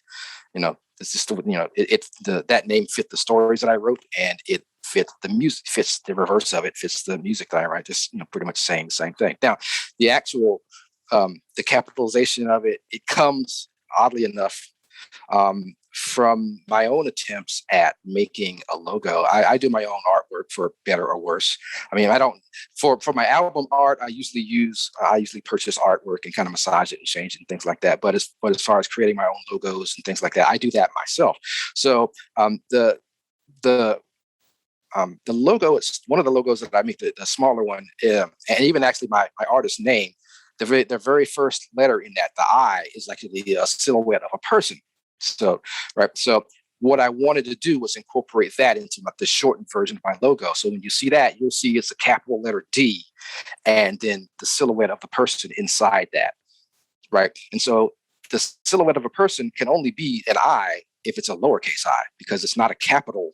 It's just that name fit the stories that I wrote, and it fits the music, fits the reverse of it, fits the music that I write. Just pretty much saying the same thing. Now, the actual the capitalization of it comes, oddly enough, from my own attempts at making a logo. I do my own artwork, for better or worse. I mean, I don't for my album art. I usually purchase artwork and kind of massage it and change it and things like that. But as far as creating my own logos and things like that, I do that myself. So the logo, it's one of the logos that I make, the smaller one, and even actually my artist name the very first letter in that, the I, is actually a silhouette of a person. So, right. So what I wanted to do was incorporate that into the shortened version of my logo. So when you see that, you'll see it's a capital letter D, and then the silhouette of the person inside that, right? And so the silhouette of a person can only be an I if it's a lowercase I, because it's not a capital,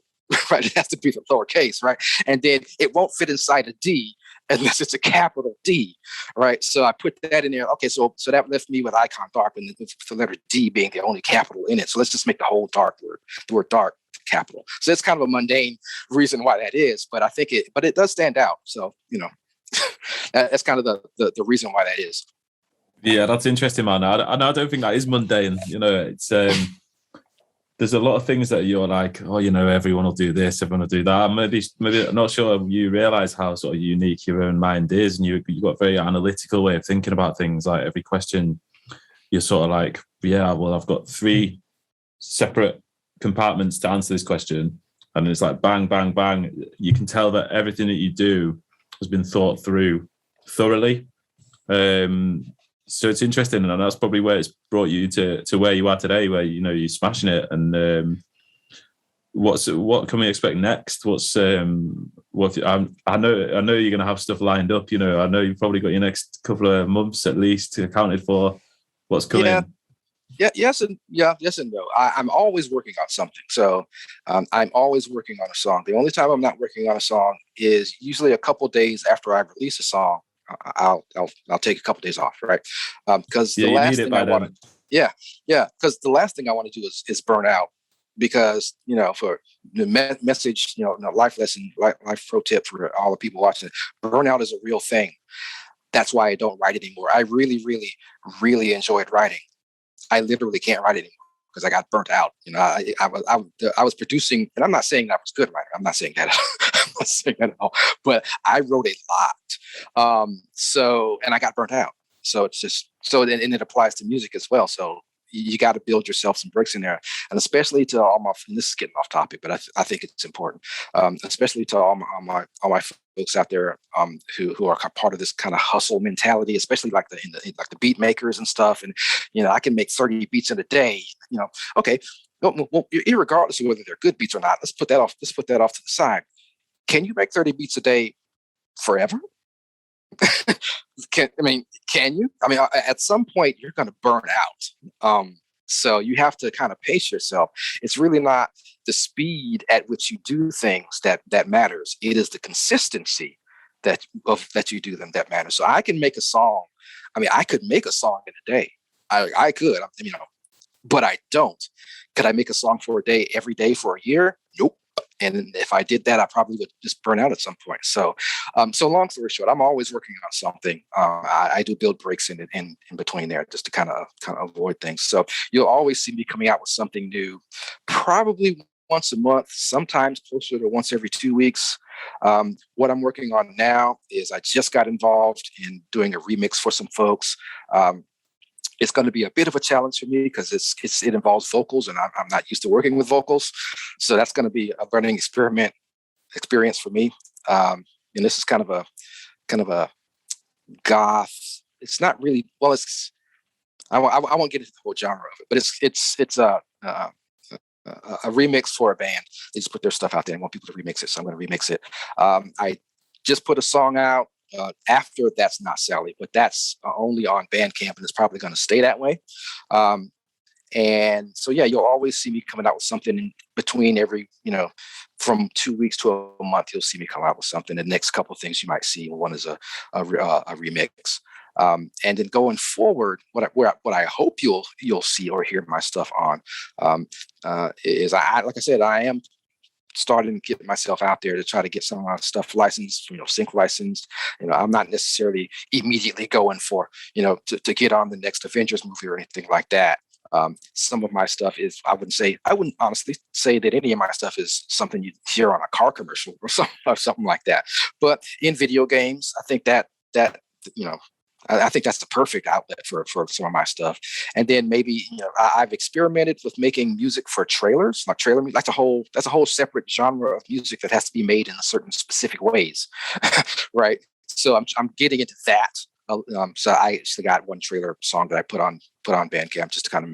right? It has to be the lowercase, right? And then it won't fit inside a D unless it's a capital D, right? So I put that in there. Okay, so that left me with iconDARK, and the letter D being the only capital in it. So let's just make the whole dark word, the word dark, capital. So it's kind of a mundane reason why that is, but I think it does stand out. So, that's kind of the reason why that is. Yeah, that's interesting, man. I don't think that is mundane. It's there's a lot of things that you're like, oh, everyone will do this, everyone will do that. Maybe I'm not sure you realize how sort of unique your own mind is, and you've got a very analytical way of thinking about things. Like every question, you're sort of like, yeah, well, I've got 3 separate compartments to answer this question, and it's like bang, bang, bang. You can tell that everything that you do has been thought through thoroughly. So it's interesting, and that's probably where it's brought you to where you are today, where you're smashing it. And what can we expect next? I know you're going to have stuff lined up. I know you've probably got your next couple of months at least accounted for. What's coming? Yes and no. I'm always working on something. So I'm always working on a song. The only time I'm not working on a song is usually a couple days after I release a song. I'll take a couple days off, right? Because the last thing I want to, because the last thing I want to do is burn out. Because for the message, life lesson, life pro tip for all the people watching, burnout is a real thing. That's why I don't write anymore. I really, really, really enjoyed writing. I literally can't write anymore because I got burnt out. I was producing, and I'm not saying that I was good writer. I'm not saying that. I'm not saying that at all. But I wrote a lot. And I got burnt out. So it's just and it applies to music as well. So you got to build yourself some bricks in there, and especially to all my. And this is getting off topic, but I think it's important, especially to all my folks out there who are part of this kind of hustle mentality, especially like the beat makers and stuff. And I can make 30 beats in a day. Okay, well, irregardless of whether they're good beats or not, let's put that off. Let's put that off to the side. Can you make 30 beats a day forever? Can you? At some point you're going to burn out. So you have to kind of pace yourself. It's really not the speed at which you do things that matters. It is the consistency that you do them that matters. So I can make a song. I could make a song in a day. I could, but I don't. Could I make a song for a day every day for a year? Nope. And if I did that, I probably would just burn out at some point. So long story short, I'm always working on something. I do build breaks in between there just to kind of avoid things. So you'll always see me coming out with something new, probably once a month, sometimes closer to once every 2 weeks. What I'm working on now is I just got involved in doing a remix for some folks. It's going to be a bit of a challenge for me because it involves vocals, and I'm not used to working with vocals. So that's going to be a learning experience for me. And this is kind of a goth. It's not really, well, I won't get into the whole genre of it, but it's a remix for a band. They just put their stuff out there and want people to remix it. So I'm going to remix it. I just put a song out. After That's Not Sally, but that's only on Bandcamp, and it's probably going to stay that way. And so, you'll always see me coming out with something in between every, from 2 weeks to a month. You'll see me come out with something. The next couple of things you might see, one is a remix. And then going forward, what I hope you'll see or hear my stuff on is like I said, I am starting to get myself out there to try to get some of my stuff licensed, sync licensed. I'm not necessarily immediately going for, to get on the next Avengers movie or anything like that. Some of my stuff is, I wouldn't honestly say that any of my stuff is something you hear on a car commercial or something like that. But in video games, I think that I think that's the perfect outlet for some of my stuff. And then maybe, I've experimented with making music for trailers, like trailer music. That's a whole separate genre of music that has to be made in certain specific ways. Right. So I'm getting into that So I actually got one trailer song that I put on Bandcamp just to kind of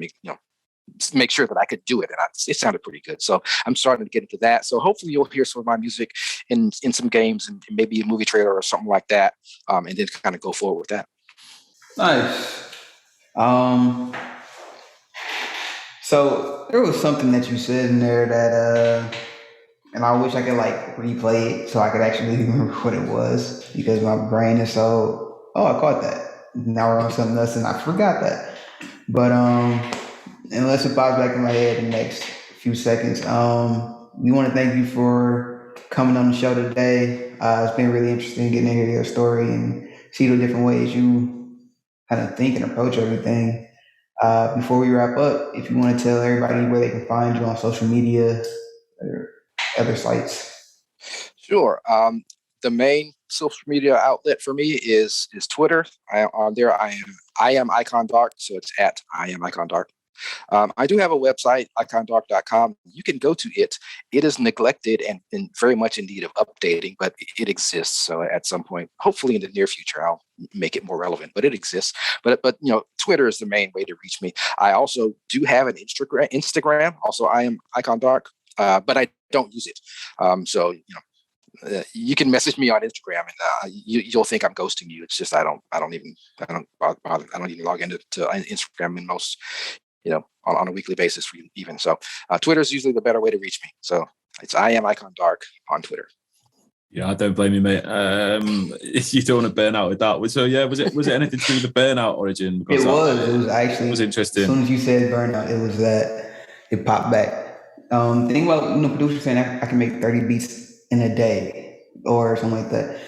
make sure that I could do it, and it sounded pretty good. So I'm starting to get into that. So hopefully you'll hear some of my music in some games and maybe a movie trailer or something like that, and then kind of go forward with that. Nice. So there was something that you said in there that, and I wish I could like replay it so I could actually remember what it was, because my brain is so, oh, I caught that. Now we're on something else and I forgot that. But unless it pops back in my head in the next few seconds, we want to thank you for coming on the show today. It's been really interesting getting to hear your story and see the different ways you kind of think and approach everything. Before we wrap up, if you want to tell everybody where they can find you on social media or other sites. Sure. The main social media outlet for me is Twitter. On there, I am iconDARK, so it's at I am iconDARK. I do have a website, iconDARK.com. You can go to it. It is neglected and very much in need of updating, but it exists. So at some point, hopefully in the near future, I'll make it more relevant. But it exists. But Twitter is the main way to reach me. I also do have an Instagram. Also, I am iconDARK, but I don't use it. You can message me on Instagram, and you'll think I'm ghosting you. It's just I don't even log into Instagram in most. On a weekly basis for you even. So Twitter is usually the better way to reach me. So it's I am iconDARK on Twitter. Yeah, I don't blame you, mate. You don't want to burn out with that. So yeah, was it anything to do with the burnout origin? It was actually. It was interesting. As soon as you said burnout, it was that it popped back. The thing about producers saying I can make 30 beats in a day or something like that.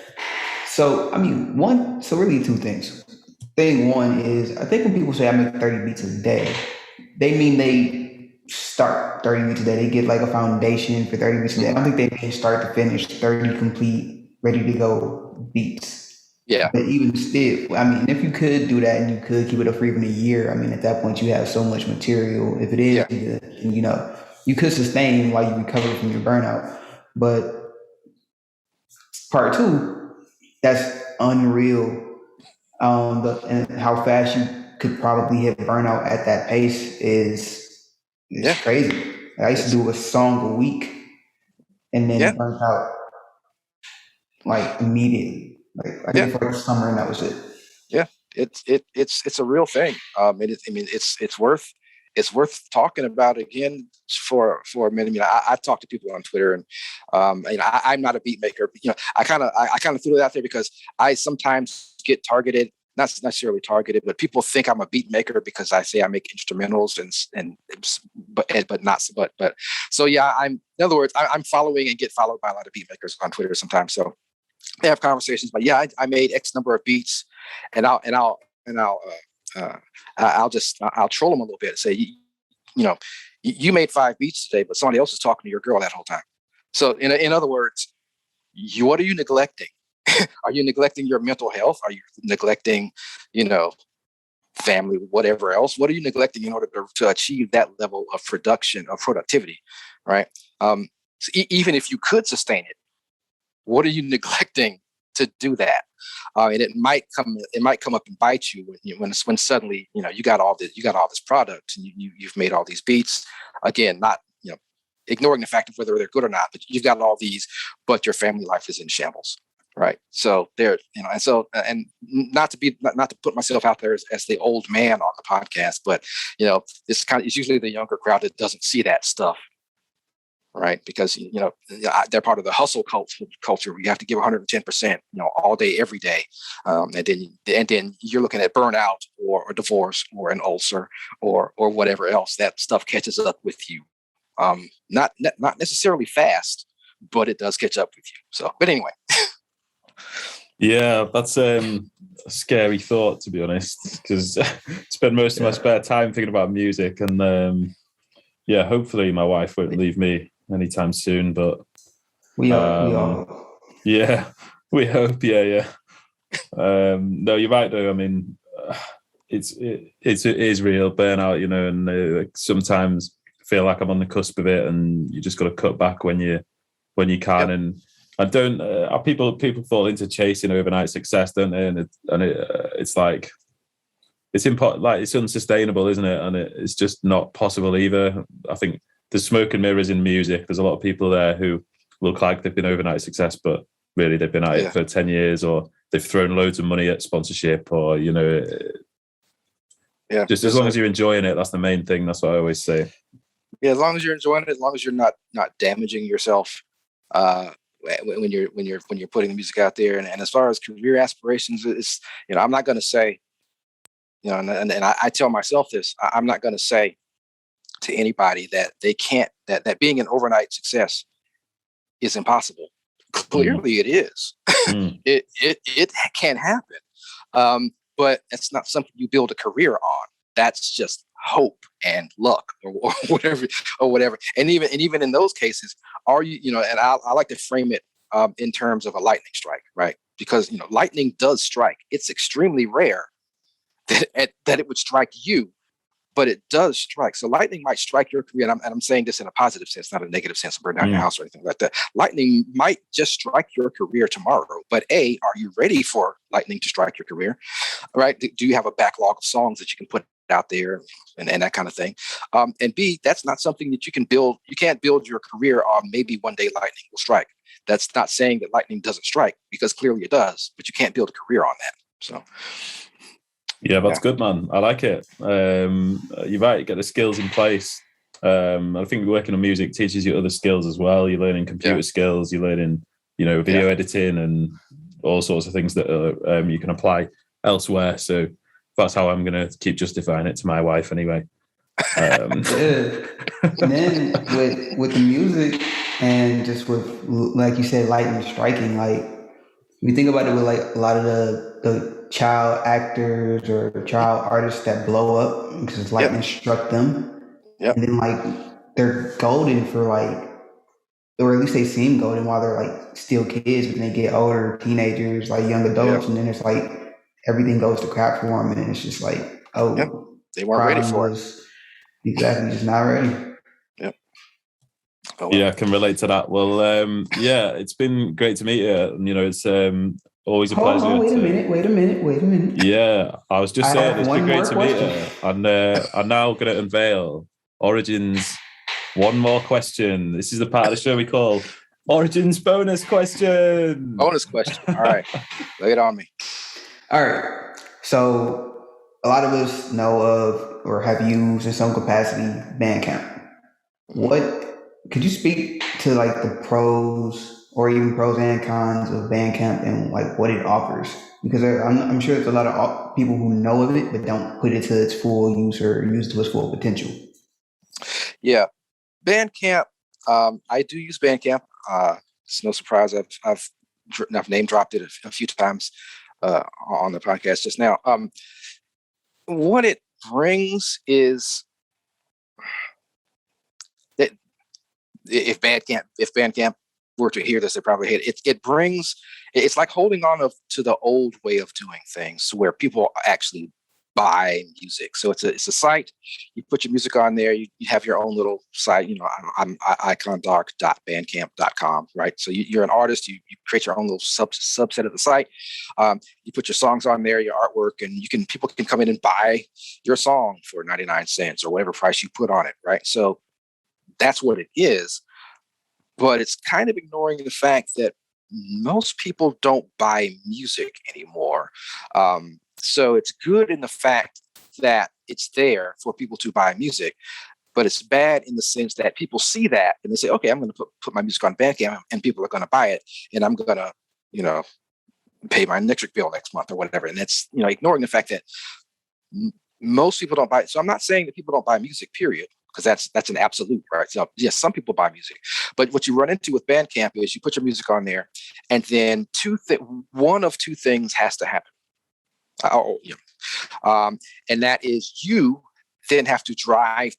So I mean, really two things. Thing one is, I think when people say I make 30 beats a day, they mean they start 30 beats a day. They get like a foundation for 30 beats a day. I don't think they mean start to finish 30 complete, ready to go beats. Yeah. But even still, I mean, if you could do that and you could keep it up for even a year, I mean, at that point you have so much material. If it is good, and, you could sustain while you recover from your burnout. But part two, that's unreal. And how fast you could probably hit burnout at that pace is crazy. I used to do a song a week and then burnt out like immediately. Like I did it for the summer and that was it. Yeah, it's a real thing. It's worth talking about again for a minute. I've talked to people on Twitter, and I'm not a beat maker. I kind of threw it out there because I sometimes get targeted, not necessarily targeted, but people think I'm a beat maker because I say I make instrumentals but so yeah, in other words, I'm following and get followed by a lot of beat makers on Twitter sometimes. So they have conversations, but I made X number of beats, and I'll troll them a little bit and say, you made 5 beats today, but somebody else is talking to your girl that whole time. So in other words, what are you neglecting? Are you neglecting your mental health? Are you neglecting, family, whatever else? What are you neglecting in order to achieve that level of productivity, right? So even if you could sustain it, what are you neglecting to do that? And it might come up and bite you when suddenly you got all this product and you've made all these beats. Again, not ignoring the fact of whether they're good or not, but you've got all these, but your family life is in shambles. Right. So there, and not to put myself out there as the old man on the podcast, but it's usually the younger crowd that doesn't see that stuff. Right. Because, they're part of the hustle culture where you have to give 110%, all day, every day. And then you're looking at burnout or a divorce or an ulcer or whatever else. That stuff catches up with you. Not necessarily fast, but it does catch up with you. So, but anyway. Yeah, that's a scary thought, to be honest, because I spend most of my spare time thinking about music, and hopefully my wife won't leave me anytime soon. But we all. Yeah, we hope. Yeah. No, you're right though. I mean, it is real burnout, and sometimes I feel like I'm on the cusp of it, and you just got to cut back when you can. And I don't. People fall into chasing overnight success, don't they? It's like it's important. Like it's unsustainable, isn't it? And it's just not possible either. I think there's smoke and mirrors in music. There's a lot of people there who look like they've been overnight success, but really they've been at it for 10 years, or they've thrown loads of money at sponsorship, or just as long as you're enjoying it, that's the main thing. That's what I always say. Yeah, as long as you're enjoying it, as long as you're not damaging yourself. When you're putting the music out there, and as far as career aspirations, it's I'm not going to say, and I tell myself this, I'm not going to say to anybody that they can't, that being an overnight success is impossible. Clearly it is. It can happen, but it's not something you build a career on. That's just hope and luck or whatever. And even in those cases, are you, and I like to frame it in terms of a lightning strike, right? Because, lightning does strike. It's extremely rare that it would strike you, but it does strike. So lightning might strike your career. And I'm saying this in a positive sense, not a negative sense, burn down your house or anything like that. Lightning might just strike your career tomorrow, but A, are you ready for lightning to strike your career? All right. Do you have a backlog of songs that you can put out there and that kind of thing? And B, that's not something that you can build. You can't build your career on maybe one day lightning will strike. That's not saying that lightning doesn't strike, because clearly it does, but you can't build a career on that. So yeah, that's good, man. I like it. You're right, get the skills in place. I think working on music teaches you other skills as well. You're learning computer skills, you're learning, video editing and all sorts of things that you can apply elsewhere. So that's how I'm going to keep justifying it to my wife anyway. And then with the music and just with, like you said, lightning striking, like you think about it with like a lot of the child actors or child artists that blow up because lightning struck them. And then like they're golden for like, or at least they seem golden while they're like still kids, but they get older, teenagers, like young adults, and then it's like everything goes to crap for them, and it's just like, they weren't ready for it. Exactly, just not ready. Oh, well. Yeah, I can relate to that. Well, it's been great to meet you. It's always a pleasure. Wait a minute. Yeah, I was just saying it's been great to meet you. And I'm now going to unveil Origin's one more question. This is the part of the show we call Origin's bonus question. Bonus question. All right, lay it on me. All right. So a lot of us know of or have used in some capacity Bandcamp. What could you speak to like the pros or even pros and cons of Bandcamp and like what it offers? Because I'm sure there's a lot of people who know of it but don't put it to its full use or use to its full potential. Yeah, Bandcamp. I do use Bandcamp. It's no surprise. I've name dropped it a few times on the podcast just now. What it brings is that if Bandcamp were to hear this, they probably hate it. It brings, it's like holding on to the old way of doing things where people actually buy music. So it's a site. You put your music on there. You have your own little site. I'm iconDARK.bandcamp.com, right? So you're an artist. You create your own little subset of the site. You put your songs on there, your artwork, and people can come in and buy your song for 99 cents or whatever price you put on it, right? So that's what it is. But it's kind of ignoring the fact that most people don't buy music anymore. So it's good in the fact that it's there for people to buy music, but it's bad in the sense that people see that and they say, okay, I'm going to put my music on Bandcamp and people are going to buy it and I'm going to, pay my electric bill next month or whatever. And that's, ignoring the fact that most people don't buy it. So I'm not saying that people don't buy music, period, because that's an absolute, right? So yes, some people buy music, but what you run into with Bandcamp is you put your music on there and then one of two things has to happen. And that is you then have to drive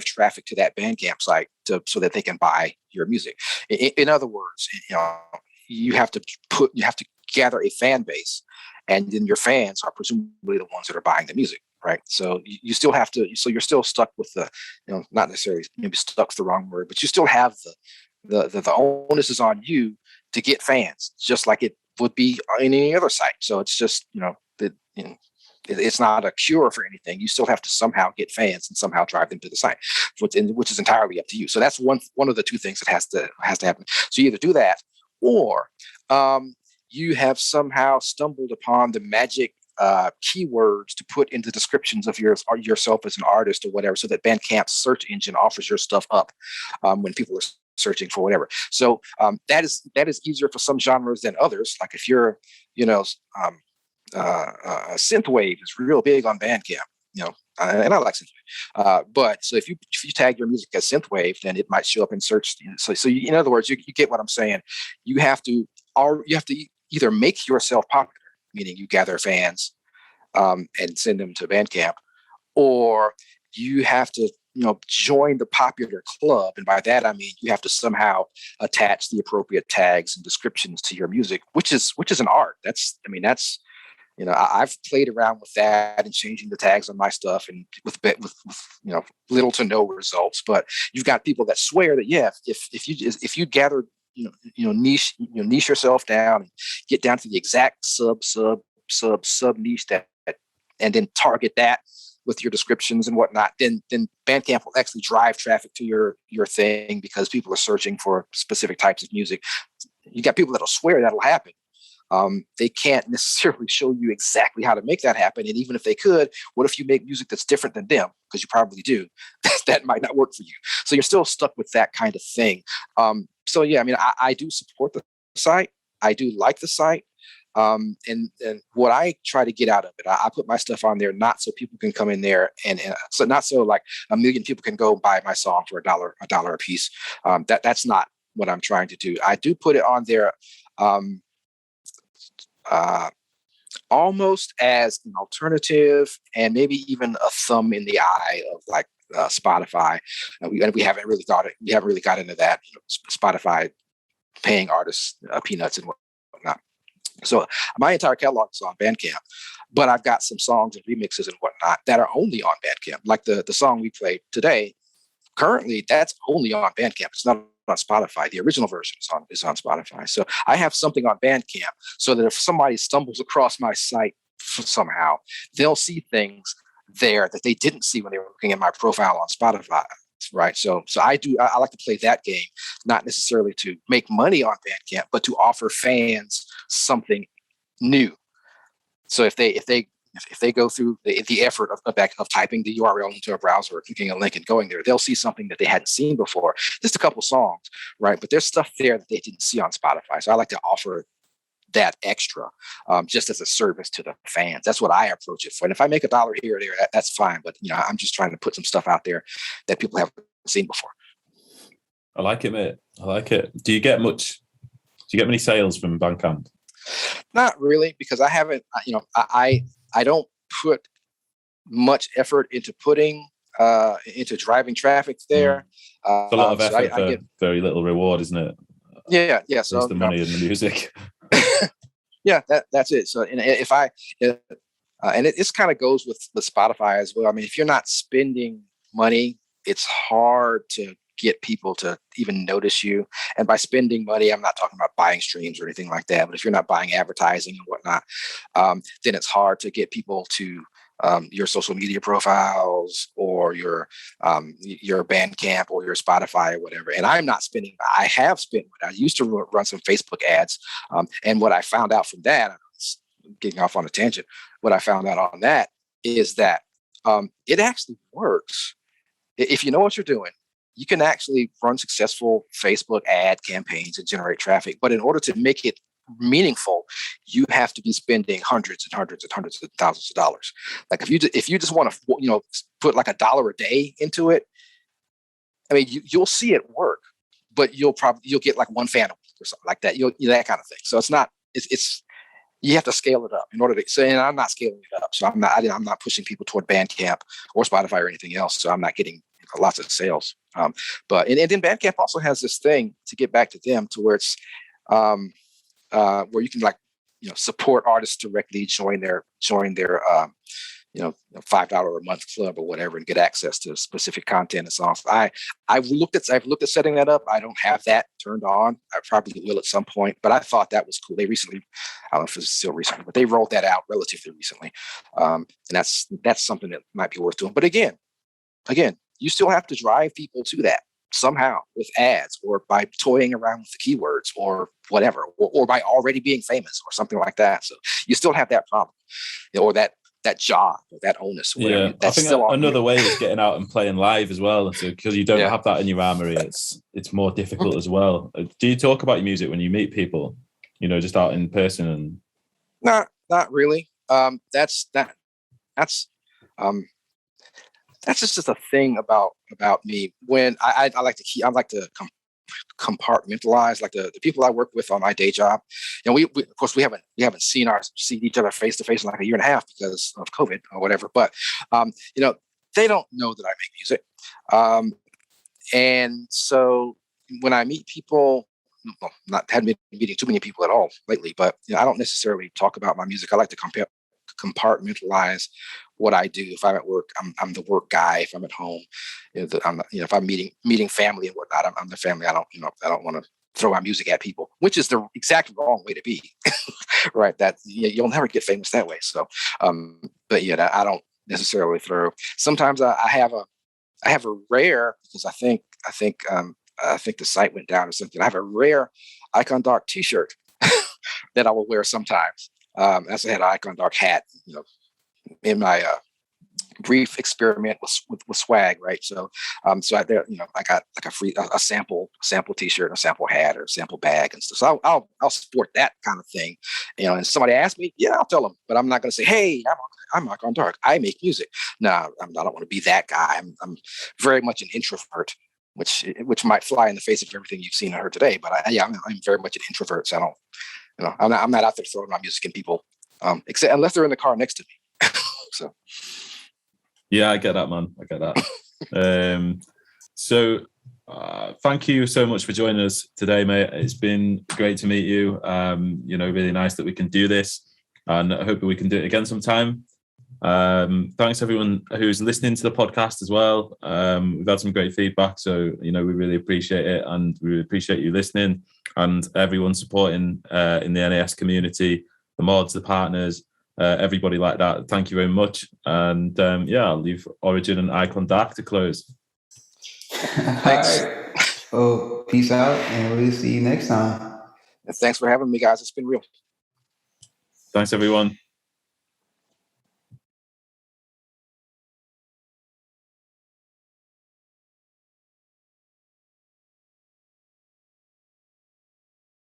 traffic to that Bandcamp site so that they can buy your music. In other words, you have to gather a fan base, and then your fans are presumably the ones that are buying the music, right? So you still have to. So you're still stuck with the, not necessarily, maybe stuck's the wrong word, but you still have the onus is on you to get fans, just like it would be on any other site. So it's just, it's not a cure for anything. You still have to somehow get fans and somehow drive them to the site, which is entirely up to you. So that's one of the two things that has to happen. So you either do that, or you have somehow stumbled upon the magic keywords to put into descriptions of yourself as an artist or whatever, so that Bandcamp's search engine offers your stuff up when people are searching for whatever. So that is easier for some genres than others. Like if you're, synthwave is real big on Bandcamp, and I like synthwave. But so if you tag your music as synthwave, then it might show up in search. So you, in other words, you get what I'm saying. You have to either make yourself popular, meaning you gather fans and send them to Bandcamp, or you have to join the popular club. And by that, I mean, you have to somehow attach the appropriate tags and descriptions to your music, which is an art. I've played around with that and changing the tags on my stuff, and with little to no results. But you've got people that swear that, yeah, if you gather, niche yourself down and get down to the exact sub niche that, and then target that with your descriptions and whatnot, then Bandcamp will actually drive traffic to your thing, because people are searching for specific types of music. You got people that'll swear that'll happen. They can't necessarily show you exactly how to make that happen. And even if they could, what if you make music that's different than them? Because you probably do. That might not work for you. So you're still stuck with that kind of thing. So yeah, I mean, I do support the site. I do like the site. And what I try to get out of it, I put my stuff on there not so people can come in there and so not so like a million people can go buy my song for $1 a piece. That's not what I'm trying to do. I do put it on there almost as an alternative, and maybe even a thumb in the eye of like Spotify. And we haven't really got into that. Spotify paying artists peanuts and whatnot. So my entire catalog is on Bandcamp, but I've got some songs and remixes and whatnot that are only on Bandcamp. Like the song we played today, currently that's only on Bandcamp. It's not on Spotify. The original version is on Spotify. So I have something on Bandcamp, so that if somebody stumbles across my site somehow, they'll see things there that they didn't see when they were looking at my profile on Spotify. Right. So I like to play that game, not necessarily to make money on Bandcamp, but to offer fans something new. So if they go through the effort of typing the URL into a browser or clicking a link and going there, they'll see something that they hadn't seen before. Just a couple songs, right? But there's stuff there that they didn't see on Spotify. So I like to offer that extra, just as a service to the fans. That's what I approach it for. And if I make $1 here or there, that's fine. But I'm just trying to put some stuff out there that people haven't seen before. I like it, mate. I like it. Do you get many sales from Bandcamp? Not really, because I haven't. I don't put much effort into into driving traffic there. It's a lot of effort for very little reward, isn't it? Yeah. So it's the money in the music. Yeah, that's it. So, and if and it kind of goes with Spotify as well. I mean, if you're not spending money, it's hard to get people to even notice you. And by spending money, I'm not talking about buying streams or anything like that. But if you're not buying advertising and whatnot, then it's hard to get people to your social media profiles or your Bandcamp or your Spotify or whatever. And I'm not spending. I have spent. I used to run some Facebook ads, and what I found out from that, getting off on a tangent, what I found out on that is that it actually works. If you know what you're doing, you can actually run successful Facebook ad campaigns and generate traffic. But in order to make it meaningful, you have to be spending hundreds and hundreds and hundreds of thousands of dollars. Like if you just want to put like $1 a day into it, I mean you'll see it work, but you'll get like one fan a week or something like that. That kind of thing. So it's you have to scale it up in order to. So, and I'm not scaling it up. So I'm not pushing people toward Bandcamp or Spotify or anything else. So I'm not getting lots of sales. But then Bandcamp also has this thing, to get back to them, to where it's where you can support artists directly, join their $5 a month club or whatever and get access to specific content and songs. I've looked at setting that up. I don't have that turned on. I probably will at some point, but I thought that was cool. They recently, I don't know if it's still recently, but they rolled that out relatively recently. And that's something that might be worth doing. But again, you still have to drive people to that somehow with ads or by toying around with the keywords or whatever, or by already being famous or something like that. So you still have that problem, or that job or that onus. Yeah, that's I think still another way is getting out and playing live as well. So because you don't Yeah. have that in your armory, it's more difficult as well. Do you talk about your music when you meet people? Just out in person and not really. That's just a thing about me. When I like to compartmentalize, like the people I work with on my day job. We of course we haven't seen each other face to face in like a year and a half because of COVID or whatever. But they don't know that I make music, and so when I meet people, haven't been meeting too many people at all lately, but I don't necessarily talk about my music. I like to compartmentalize what I do. If I'm at work, I'm the work guy. If I'm at home, if I'm meeting family and whatnot, I'm the family. I don't want to throw my music at people, which is the exact wrong way to be. Right? That you'll never get famous that way. So, but I don't necessarily throw. Sometimes I have a rare, because I think the site went down or something. I have a rare iconDARK T-shirt that I will wear sometimes. I also had an iconDARK hat, in my brief experiment with swag, right? So, I got like a sample T-shirt, a sample hat, or a sample bag and stuff. So I'll support that kind of thing, And somebody asks me, I'll tell them, but I'm not going to say, hey, I'm iconDARK, I make music. No, I don't want to be that guy. I'm very much an introvert, which might fly in the face of everything you've seen and heard today. But I'm very much an introvert. So I don't, I'm not out there throwing my music in people, except unless they're in the car next to me. So, yeah, I get that, man. I get that. So thank you so much for joining us today, mate. It's been great to meet you. Really nice that we can do this, and I hope we can do it again sometime. Thanks everyone who's listening to the podcast as well. We've had some great feedback, so we really appreciate it, and we really appreciate you listening and everyone supporting in the NAS community, the mods, the partners, everybody like that. Thank you very much. And I'll leave Origin and iconDARK to close. Thanks. All right. Well, peace out, and we'll see you next time. And thanks for having me, guys. It's been real. Thanks everyone.